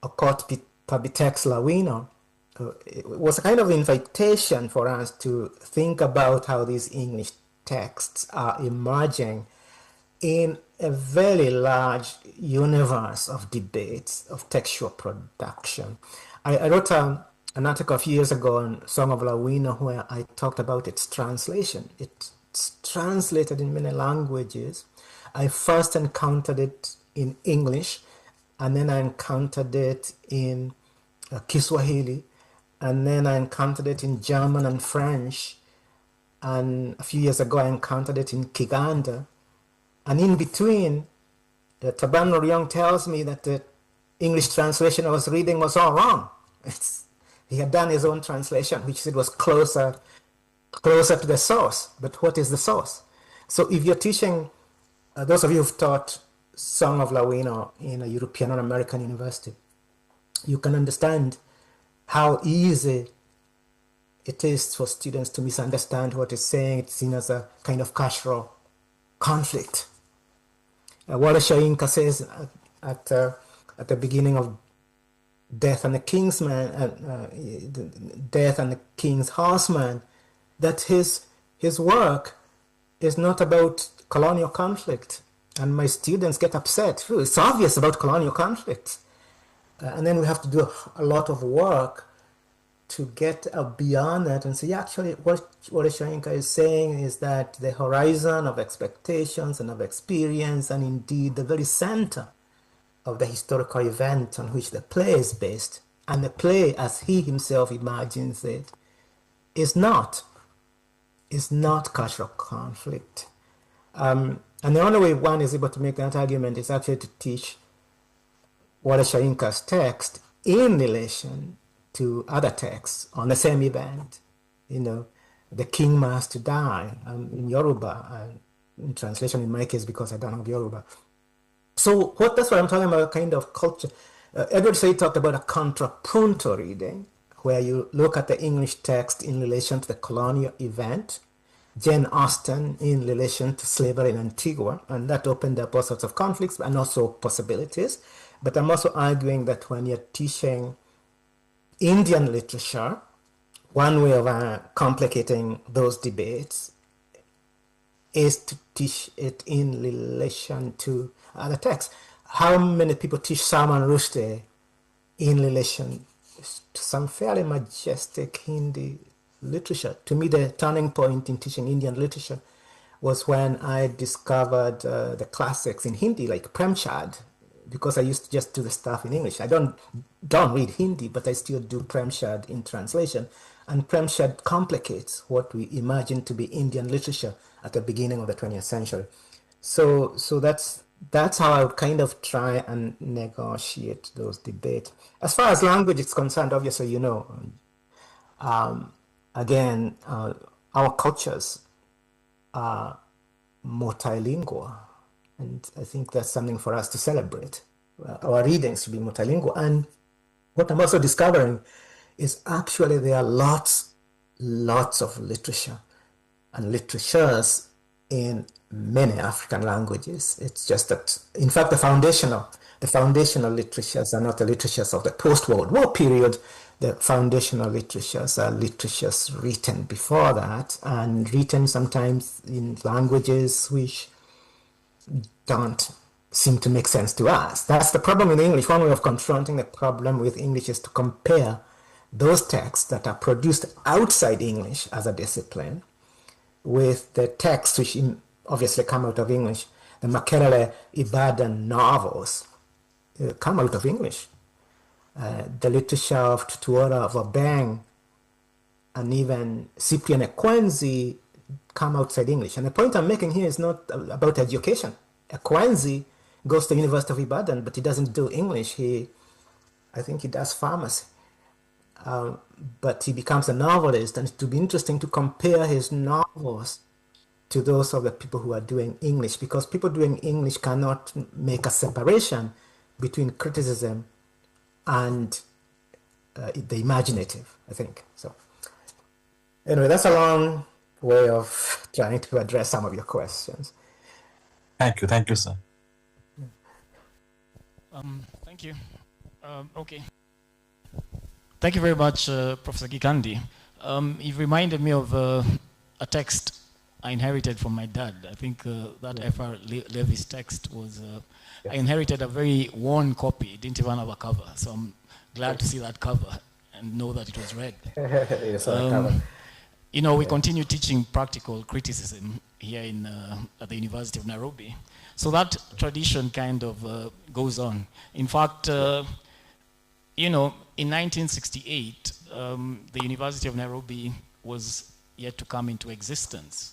Okot Pabitex Lawino, it was a kind of invitation for us to think about how these English texts are emerging in a very large universe of debates of textual production. I wrote an article a few years ago on Song of Lawino where I talked about its translation. It's translated in many languages. I first encountered it in English, and then I encountered it in Kiswahili, and then I encountered it in German and French, and a few years ago I encountered it in Kiganda. And in between, Taban Noryong tells me that the English translation I was reading was all wrong. He had done his own translation, which he said was closer to the source. But what is the source? So if you're teaching, those of you who've taught Song of Lawino in a European or American university, you can understand how easy it is for students to misunderstand what it's saying. It's seen as a kind of cultural conflict. Wallace Shainka says at the beginning of Death and the Death and the King's Horseman, that his work is not about colonial conflict. And my students get upset. It's obvious about colonial conflict. And then we have to do a lot of work to get beyond that and say, actually, what Shainka is saying is that the horizon of expectations and of experience, and indeed the very center of the historical event on which the play is based, and the play as he himself imagines it, is not cultural conflict. And the only way one is able to make that argument is actually to teach Wallace Shainka's text in relation to other texts on the same event. the king must die in Yoruba, in translation in my case because I don't have Yoruba. So that's what I'm talking about, kind of culture. Edward Said talked about a contrapunto reading, where you look at the English text in relation to the colonial event, Jane Austen in relation to slavery in Antigua, and that opened up all sorts of conflicts and also possibilities. But I'm also arguing that when you're teaching Indian literature, one way of complicating those debates is to teach it in relation to other texts. How many people teach Salman Rushdie in relation to some fairly majestic Hindi literature? To me, the turning point in teaching Indian literature was when I discovered the classics in Hindi, like Premchand, because I used to just do the stuff in English. I don't read Hindi, but I still do Premchand in translation. And Premchand complicates what we imagine to be Indian literature at the beginning of the 20th century. So that's how I would kind of try and negotiate those debates. As far as language is concerned, obviously, again, our cultures are multilingual, and I think that's something for us to celebrate. Our readings should be multilingual. And what I'm also discovering is actually there are lots of literature and literatures in many African languages. It's just that, in fact, the foundational literatures are not the literatures of the post-World War period. The foundational literatures are literatures written before that, and written sometimes in languages which don't seem to make sense to us. That's the problem with English. One way of confronting the problem with English is to compare those texts that are produced outside English as a discipline with the texts which obviously come out of English. The Makerere Ibadan novels come out of English. The literature of Tutuora, of Obeng, and even Cyprian Ekwenzi come outside English. And the point I'm making here is not about education. Ekwenzi goes to the University of Ibadan, but he doesn't do English. I think he does pharmacy. But he becomes a novelist, and it would be interesting to compare his novels to those of the people who are doing English, because people doing English cannot make a separation between criticism and the imaginative, I think. So anyway, that's a long way of trying to address some of your questions. Thank you, sir. Thank you. Okay. Thank you very much, Professor Gikandi. You've reminded me of a text I inherited from my dad. I think that F.R. Levy's text was, I inherited a very worn copy. It didn't even have a cover. So I'm glad to see that cover and know that it was read. We continue teaching practical criticism here at the University of Nairobi. So that tradition kind of goes on. In fact, in 1968, the University of Nairobi was yet to come into existence.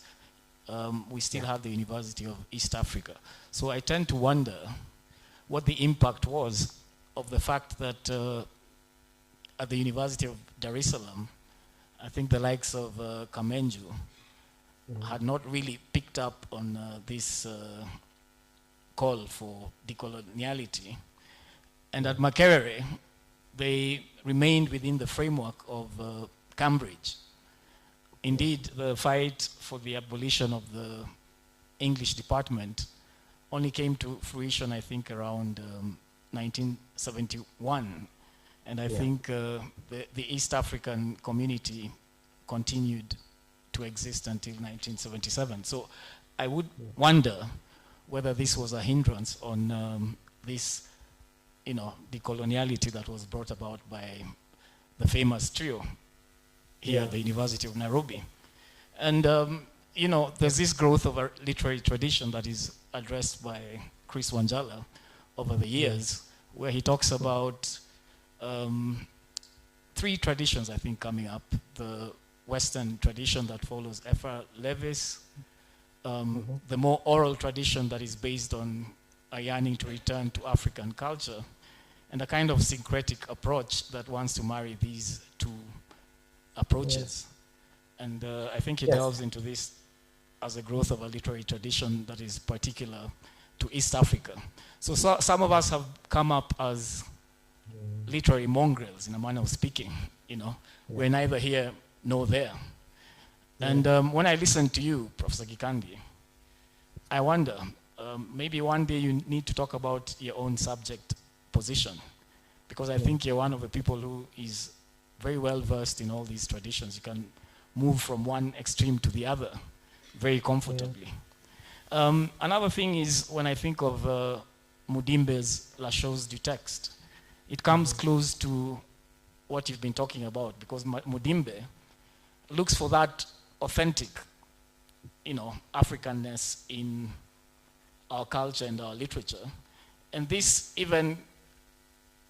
We still have the University of East Africa. So I tend to wonder what the impact was of the fact that at the University of Dar es Salaam, I think the likes of Kamenju had not really picked up on this call for decoloniality. And at Makerere, they remained within the framework of Cambridge. Indeed, the fight for the abolition of the English department only came to fruition, I think, around 1971. And I think the East African community continued to exist until 1977. So I would wonder whether this was a hindrance on this, decoloniality that was brought about by the famous trio here at the University of Nairobi. And, there's this growth of a literary tradition that is addressed by Chris Wanjala over the years, where he talks about three traditions, I think, coming up. The Western tradition that follows F.R. Levis, the more oral tradition that is based on a yearning to return to African culture, and a kind of syncretic approach that wants to marry these two approaches. And I think he Yes. delves into this as a growth of a literary tradition that is particular to East Africa. So some of us have come up as literary mongrels, in a manner of speaking. We're neither here nor there. And when I listen to you, Professor Gikandi, I wonder, maybe one day you need to talk about your own subject position, because I think you're one of the people who is very well versed in all these traditions. You can move from one extreme to the other very comfortably. Another thing is, when I think of Mudimbe's La Chose du Texte, it comes close to what you've been talking about, because Mudimbe looks for that authentic, Africanness in our culture and our literature. And this even,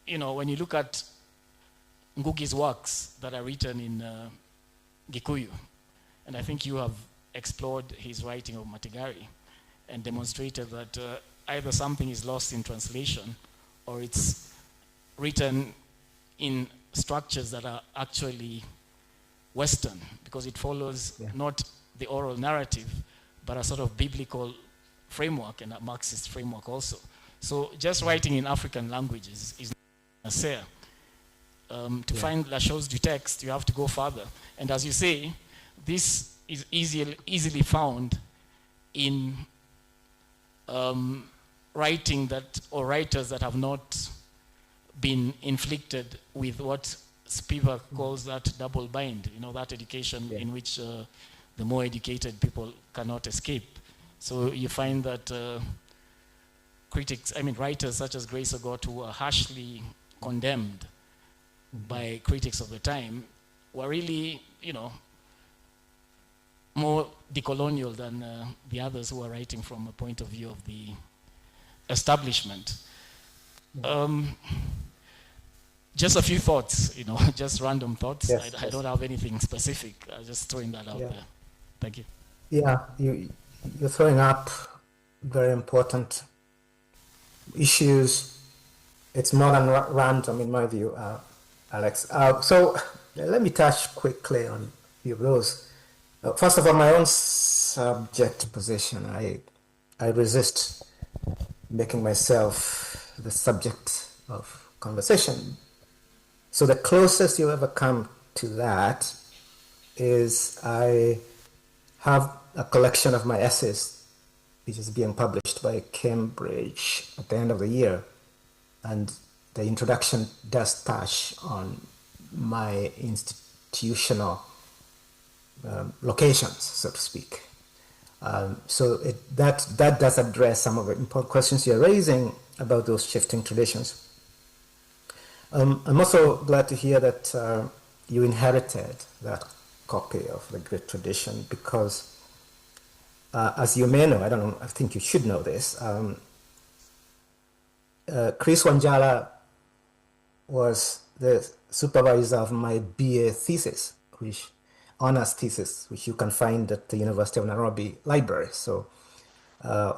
when you look at Ngugi's works that are written in Gikuyu, and I think you have explored his writing of Matigari and demonstrated that either something is lost in translation or it's written in structures that are actually Western, because it follows not the oral narrative, but a sort of biblical framework and a Marxist framework also. So just writing in African languages is not necessary. To find La Chose du Texte, you have to go further. And as you say, this is easily found in writing that, or writers that have not been inflicted with what Spivak calls that double bind, that education in which the more educated people cannot escape. So you find that writers such as Grace Ogot, who were harshly condemned by critics of the time, were really, more decolonial than the others who are writing from a point of view of the establishment. Just a few thoughts, just random thoughts. Yes, I don't have anything specific. I'm just throwing that out there. Thank you. Yeah, you're throwing up very important issues. It's more than random, in my view, Alex. So let me touch quickly on a few of those. First of all, my own subject position. I resist making myself the subject of conversation. So the closest you ever come to that is I have a collection of my essays, which is being published by Cambridge at the end of the year. And the introduction does touch on my institutional locations, so to speak. So that does address some of the important questions you're raising about those shifting traditions. I'm also glad to hear that you inherited that copy of the great tradition, because as you may know, I think you should know this, Chris Wanjala was the supervisor of my BA thesis, honors thesis, which you can find at the University of Nairobi Library. So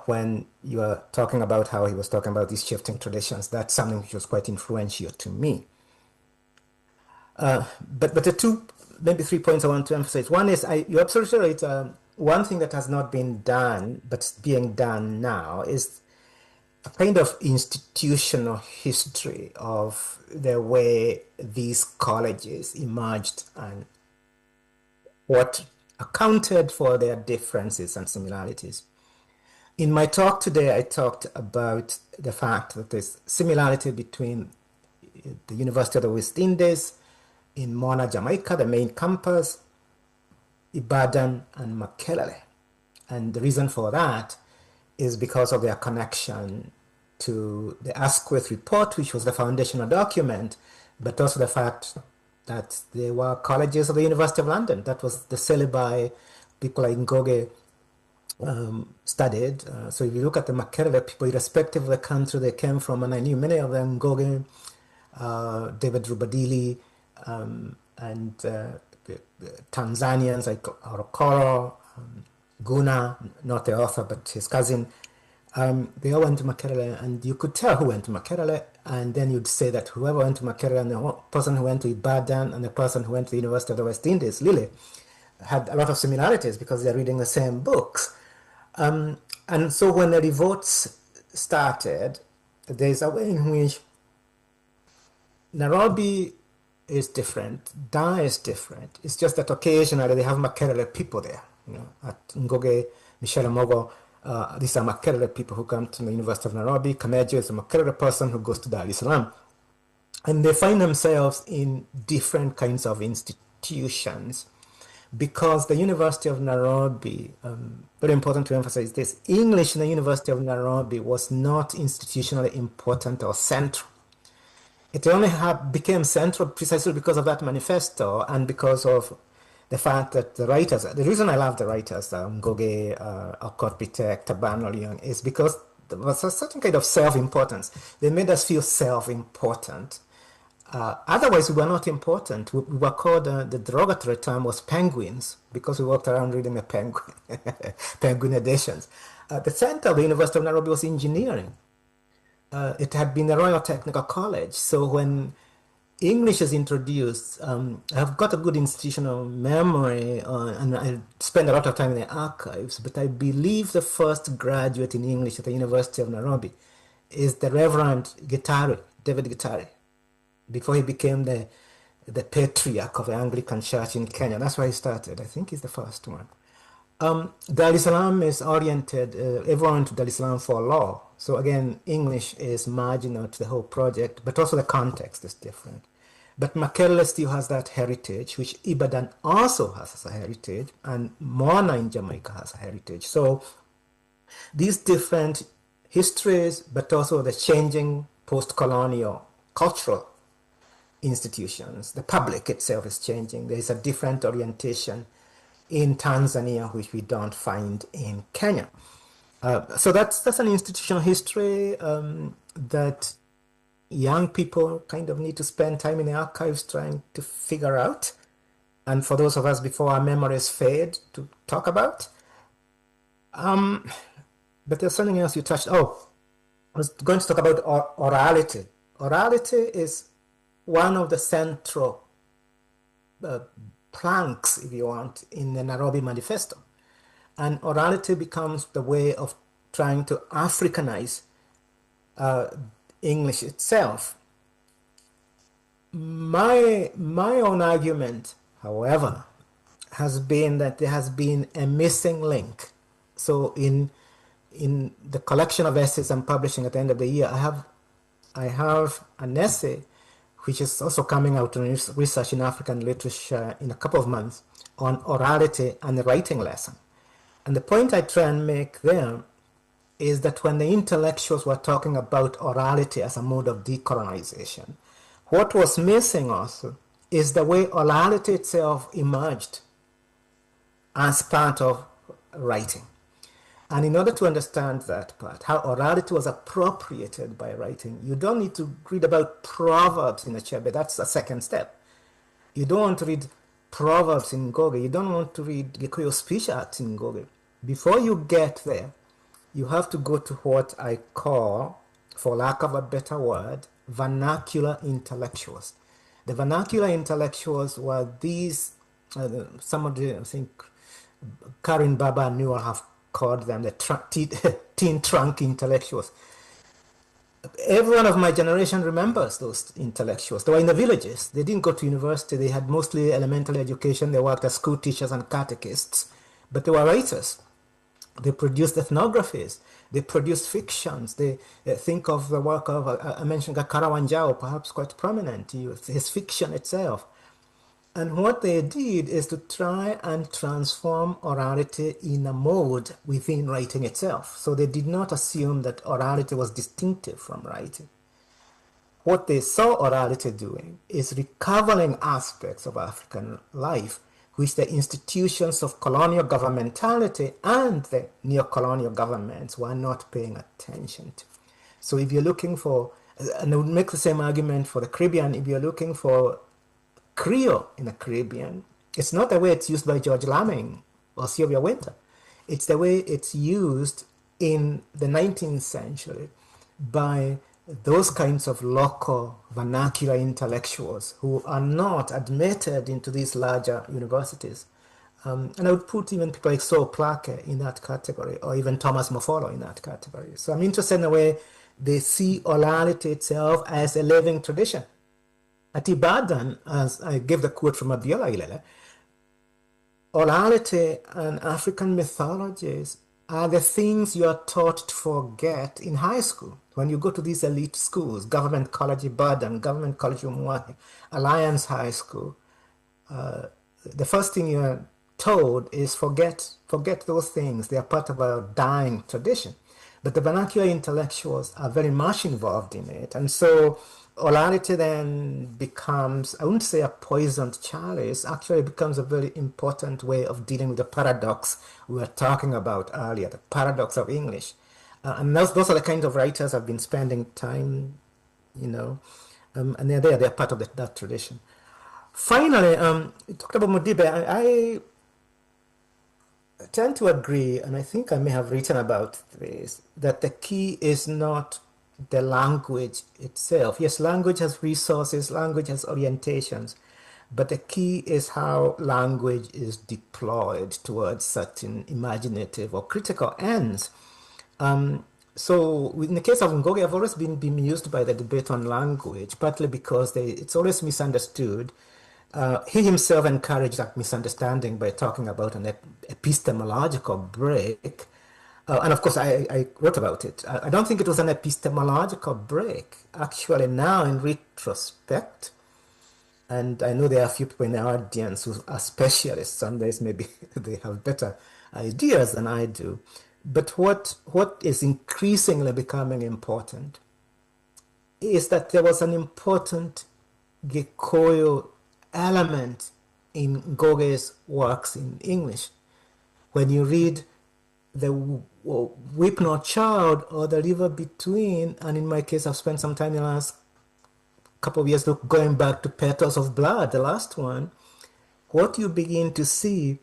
when you are talking about how he was talking about these shifting traditions, that's something which was quite influential to me. But the two, maybe 3 points I want to emphasize. One is, you're absolutely right, one thing that has not been done, but being done now, is a kind of institutional history of the way these colleges emerged and what accounted for their differences and similarities. In my talk today, I talked about the fact that there's similarity between the University of the West Indies in Mona, Jamaica, the main campus, Ibadan, and Makerere. And the reason for that is because of their connection to the Asquith report, which was the foundational document, but also the fact that they were colleges of the University of London. That was the syllabi people like Ngoge studied. So if you look at the Makerere people, irrespective of the country they came from, and I knew many of them, Ngoge, David Rubadili, and Tanzanians like Orokoro, Guna, not the author, but his cousin, they all went to Makerere, and you could tell who went to Makerere, and then you'd say that whoever went to Makerere and the person who went to Ibadan and the person who went to the University of the West Indies, Lille, had a lot of similarities because they're reading the same books. And so when the revolts started, there's a way in which Nairobi is different, Dar is different. It's just that occasionally they have Makerere people there. You know, at Ngoge, Michelle Mogo, these are Makerere people who come to the University of Nairobi. Kamejo is a Makerere person who goes to Dar es Salaam. And they find themselves in different kinds of institutions because the University of Nairobi, very important to emphasize this, English in the University of Nairobi was not institutionally important or central. It only became central precisely because of that manifesto and because of the fact that the writers, the reason I love the writers, Ngoge, Okorpitek, Taban Olion, is because there was a certain kind of self-importance. They made us feel self-important. Otherwise, we were not important. We were called, the derogatory term was penguins because we walked around reading the penguin editions. The center of the University of Nairobi was engineering. It had been the Royal Technical College. So when English is introduced, I've got a good institutional memory and I spend a lot of time in the archives, but I believe the first graduate in English at the University of Nairobi is the Reverend Gitari, David Gitari, before he became the patriarch of the Anglican Church in Kenya. That's where he started. I think he's the first one. Dar es Salaam is oriented, everyone went to Dar es Salaam for law. So again, English is marginal to the whole project, but also the context is different. But Makerere still has that heritage, which Ibadan also has as a heritage, and Moana in Jamaica has a heritage. So these different histories, but also the changing post-colonial cultural institutions, the public itself is changing. There is a different orientation in Tanzania, which we don't find in Kenya. So that's an institutional history that young people kind of need to spend time in the archives trying to figure out. And for those of us before our memories fade to talk about. But there's something else you touched. Oh, I was going to talk about orality. Orality is one of the central planks, if you want, in the Nairobi Manifesto. And orality becomes the way of trying to Africanize English itself. My own argument, however, has been that there has been a missing link. So in the collection of essays I'm publishing at the end of the year, I have an essay which is also coming out in research in African literature in a couple of months on orality and the writing lesson. And the point I try and make there is that when the intellectuals were talking about orality as a mode of decolonization, what was missing also is the way orality itself emerged as part of writing. And in order to understand that part, how orality was appropriated by writing, you don't need to read about proverbs in Achebe. That's a second step. You don't want to read proverbs in Ngoge. You don't want to read Gikuyu speech arts in Ngoge. Before you get there, you have to go to what I call, for lack of a better word, vernacular intellectuals. The vernacular intellectuals were these, some of the, I think, Karin Baba and Newell have called them the teen trunk intellectuals. Everyone of my generation remembers those intellectuals. They were in the villages. They didn't go to university. They had mostly elementary education. They worked as school teachers and catechists, but they were writers. They produced ethnographies. They produced fictions. They think of the work of, I mentioned Gakara Wanjao, perhaps quite prominent, his fiction itself. And what they did is to try and transform orality in a mode within writing itself. So they did not assume that orality was distinctive from writing. What they saw orality doing is recovering aspects of African life which the institutions of colonial governmentality and the neo-colonial governments were not paying attention to. So if you're looking for, and I would make the same argument for the Caribbean, if you're looking for Creole in the Caribbean, it's not the way it's used by George Lamming or Sylvia Wynter. It's the way it's used in the 19th century by those kinds of local vernacular intellectuals who are not admitted into these larger universities And I would put even people like Saul Plaquet in that category, or even Thomas Mofolo in that category. So I'm interested in the way they see orality itself as a living tradition. At Ibadan, as I give the quote from Abiola Ilele, orality and African mythologies are the things you are taught to forget in high school. When you go to these elite schools, Government College Ibadan, Government College Umuahi, Alliance High School, the first thing you're told is forget those things. They are part of a dying tradition. But the vernacular intellectuals are very much involved in it. And so orality then becomes, I wouldn't say a poisoned chalice, actually it becomes a very important way of dealing with the paradox we were talking about earlier, the paradox of English. And those are the kinds of writers I've been spending time, and they're part of that tradition. Finally, you talked about Modibe. I tend to agree, and I think I may have written about this, that the key is not the language itself. Yes, language has resources, language has orientations, but the key is how language is deployed towards certain imaginative or critical ends. So in the case of Ngoge, I've always been bemused by the debate on language, partly because it's always misunderstood. He himself encouraged that misunderstanding by talking about an epistemological break. And of course, I wrote about it. I don't think it was an epistemological break. Actually, now in retrospect, and I know there are a few people in the audience who are specialists, some days maybe they have better ideas than I do. But what is increasingly becoming important is that there was an important Gikuyu element in Ngoge's works in English. When you read The Weep Not Child or The River Between, and in my case I've spent some time in the last couple of years going back to Petals of Blood, the last one, what you begin to see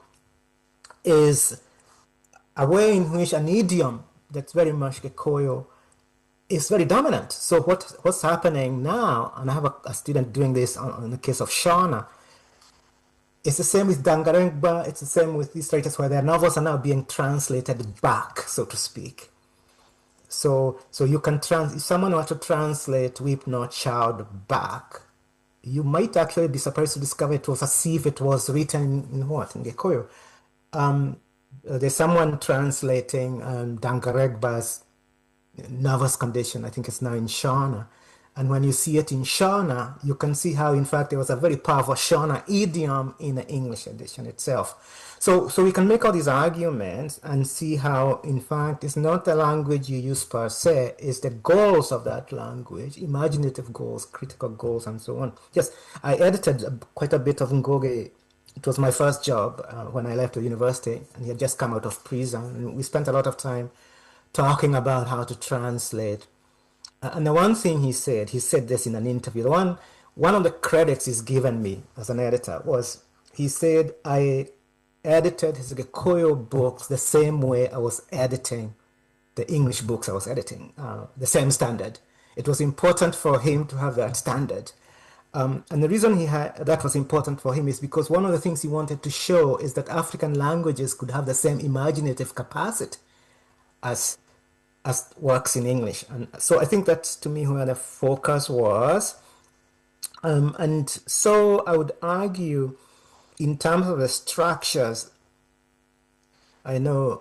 is a way in which an idiom that's very much Gikuyu is very dominant. So what's happening now, and I have a student doing this on the case of Shona, it's the same with Dangarengba, it's the same with these writers where their novels are now being translated back, so to speak. So you can if someone were to translate Weep Not Child back, you might actually be surprised to discover it was as if it was written in what? In Gikuyu. There's someone translating Dangaregba's nervous condition, I think it's now in Shona. And when you see it in Shona, you can see how, in fact, there was a very powerful Shona idiom in the English edition itself. So we can make all these arguments and see how, in fact, it's not the language you use per se, it's the goals of that language, imaginative goals, critical goals, and so on. Yes, I edited quite a bit of Ngoge. It was my first job when I left the university, and he had just come out of prison. And we spent a lot of time talking about how to translate. And the one thing he said this in an interview, one of the credits he's given me as an editor was, he said, I edited his Gikuyu books the same way I was editing the English books I was editing, the same standard. It was important for him to have that standard. And the reason that was important for him is because one of the things he wanted to show is that African languages could have the same imaginative capacity as works in English. And so I think that's, to me, where the focus was. And so I would argue, in terms of the structures, I know,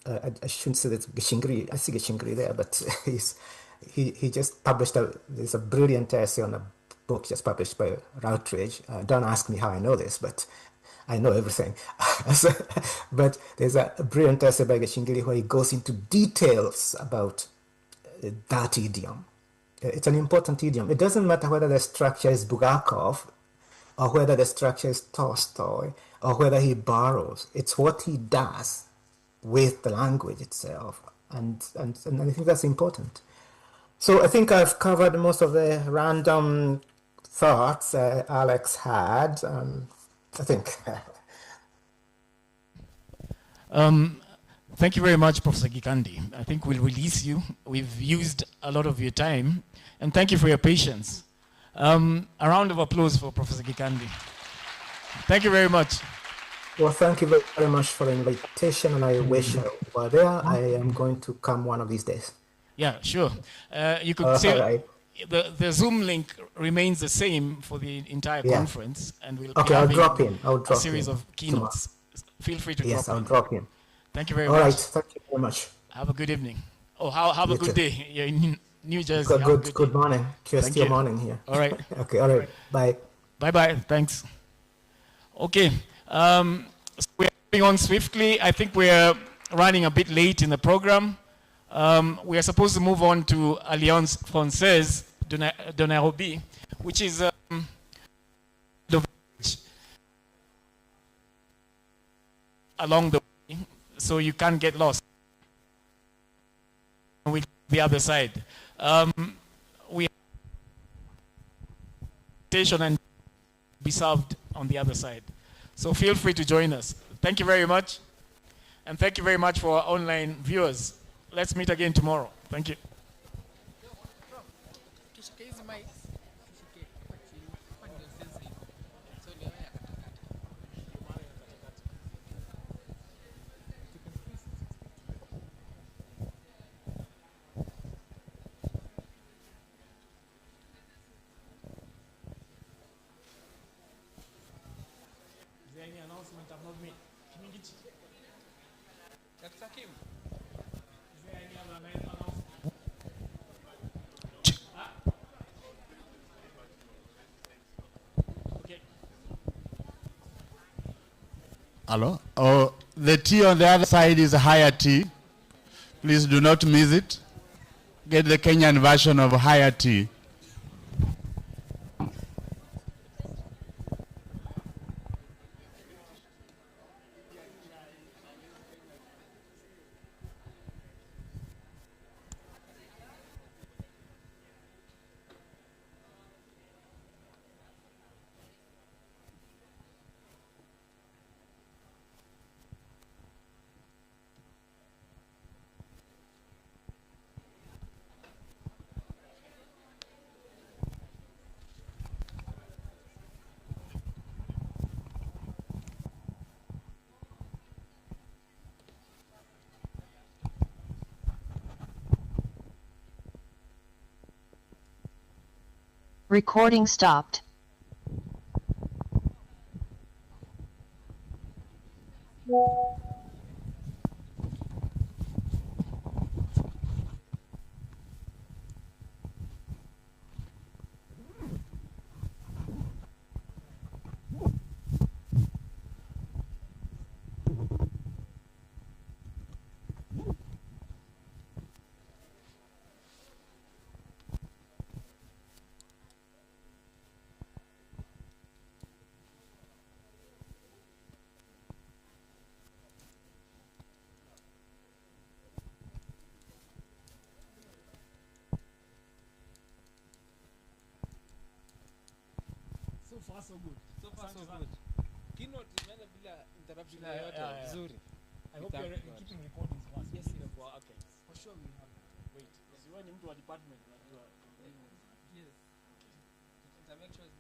I shouldn't say that Gishingri, I see Gishingri there, but he just published, there's a brilliant essay on a book just published by Routledge. Don't ask me how I know this, but I know everything. But there's a brilliant essay by Gishingiri where he goes into details about that idiom. It's an important idiom. It doesn't matter whether the structure is Bulgakov or whether the structure is Tolstoy or whether he borrows. It's what he does with the language itself. And I think that's important. So I think I've covered most of the random thoughts Alex had. I think. Thank you very much, Professor Gikandi. I think we'll release you. We've used a lot of your time, and thank you for your patience. A round of applause for Professor Gikandi. Thank you very much. Well, thank you very much for the invitation, and I wish I were there. I am going to come one of these days. Yeah, sure. You could say Right. the Zoom link remains the same for the entire Yeah. conference, and we'll Okay, be I'll having drop in. I'll a drop series in of keynotes. Feel free to Yes, drop I'll in. drop in. Thank you very All much. right, thank you very much. Have a good evening. Oh, have a You good too. day. You're in New Jersey. Have a Good, good good day. morning. Cheers Thank to your you. morning here. All right. Okay, all right. Bye. Bye-bye. Thanks. Okay. So we're moving on swiftly. I think we're running a bit late in the program. We are supposed to move on to Alliance Française de Nairobi, which is the along the way, so you can't get lost with the other side. We station and be served on the other side. So feel free to join us. Thank you very much. And thank you very much for our online viewers. Let's meet again tomorrow. Thank you. Is there any announcement I've not made? Dr. Kim. Is there any other announcement? Okay. Hello? Oh, the tea on the other side is a higher tea. Please do not miss it. Get the Kenyan version of higher tea. Recording stopped. So far, so good. So far, so good. Keynote imeenda bila interruption yoyote. Vizuri. I hope you're keeping recordings fast. Yes, okay. For sure we have. Wait, you went into a department. Yes. To make sure it's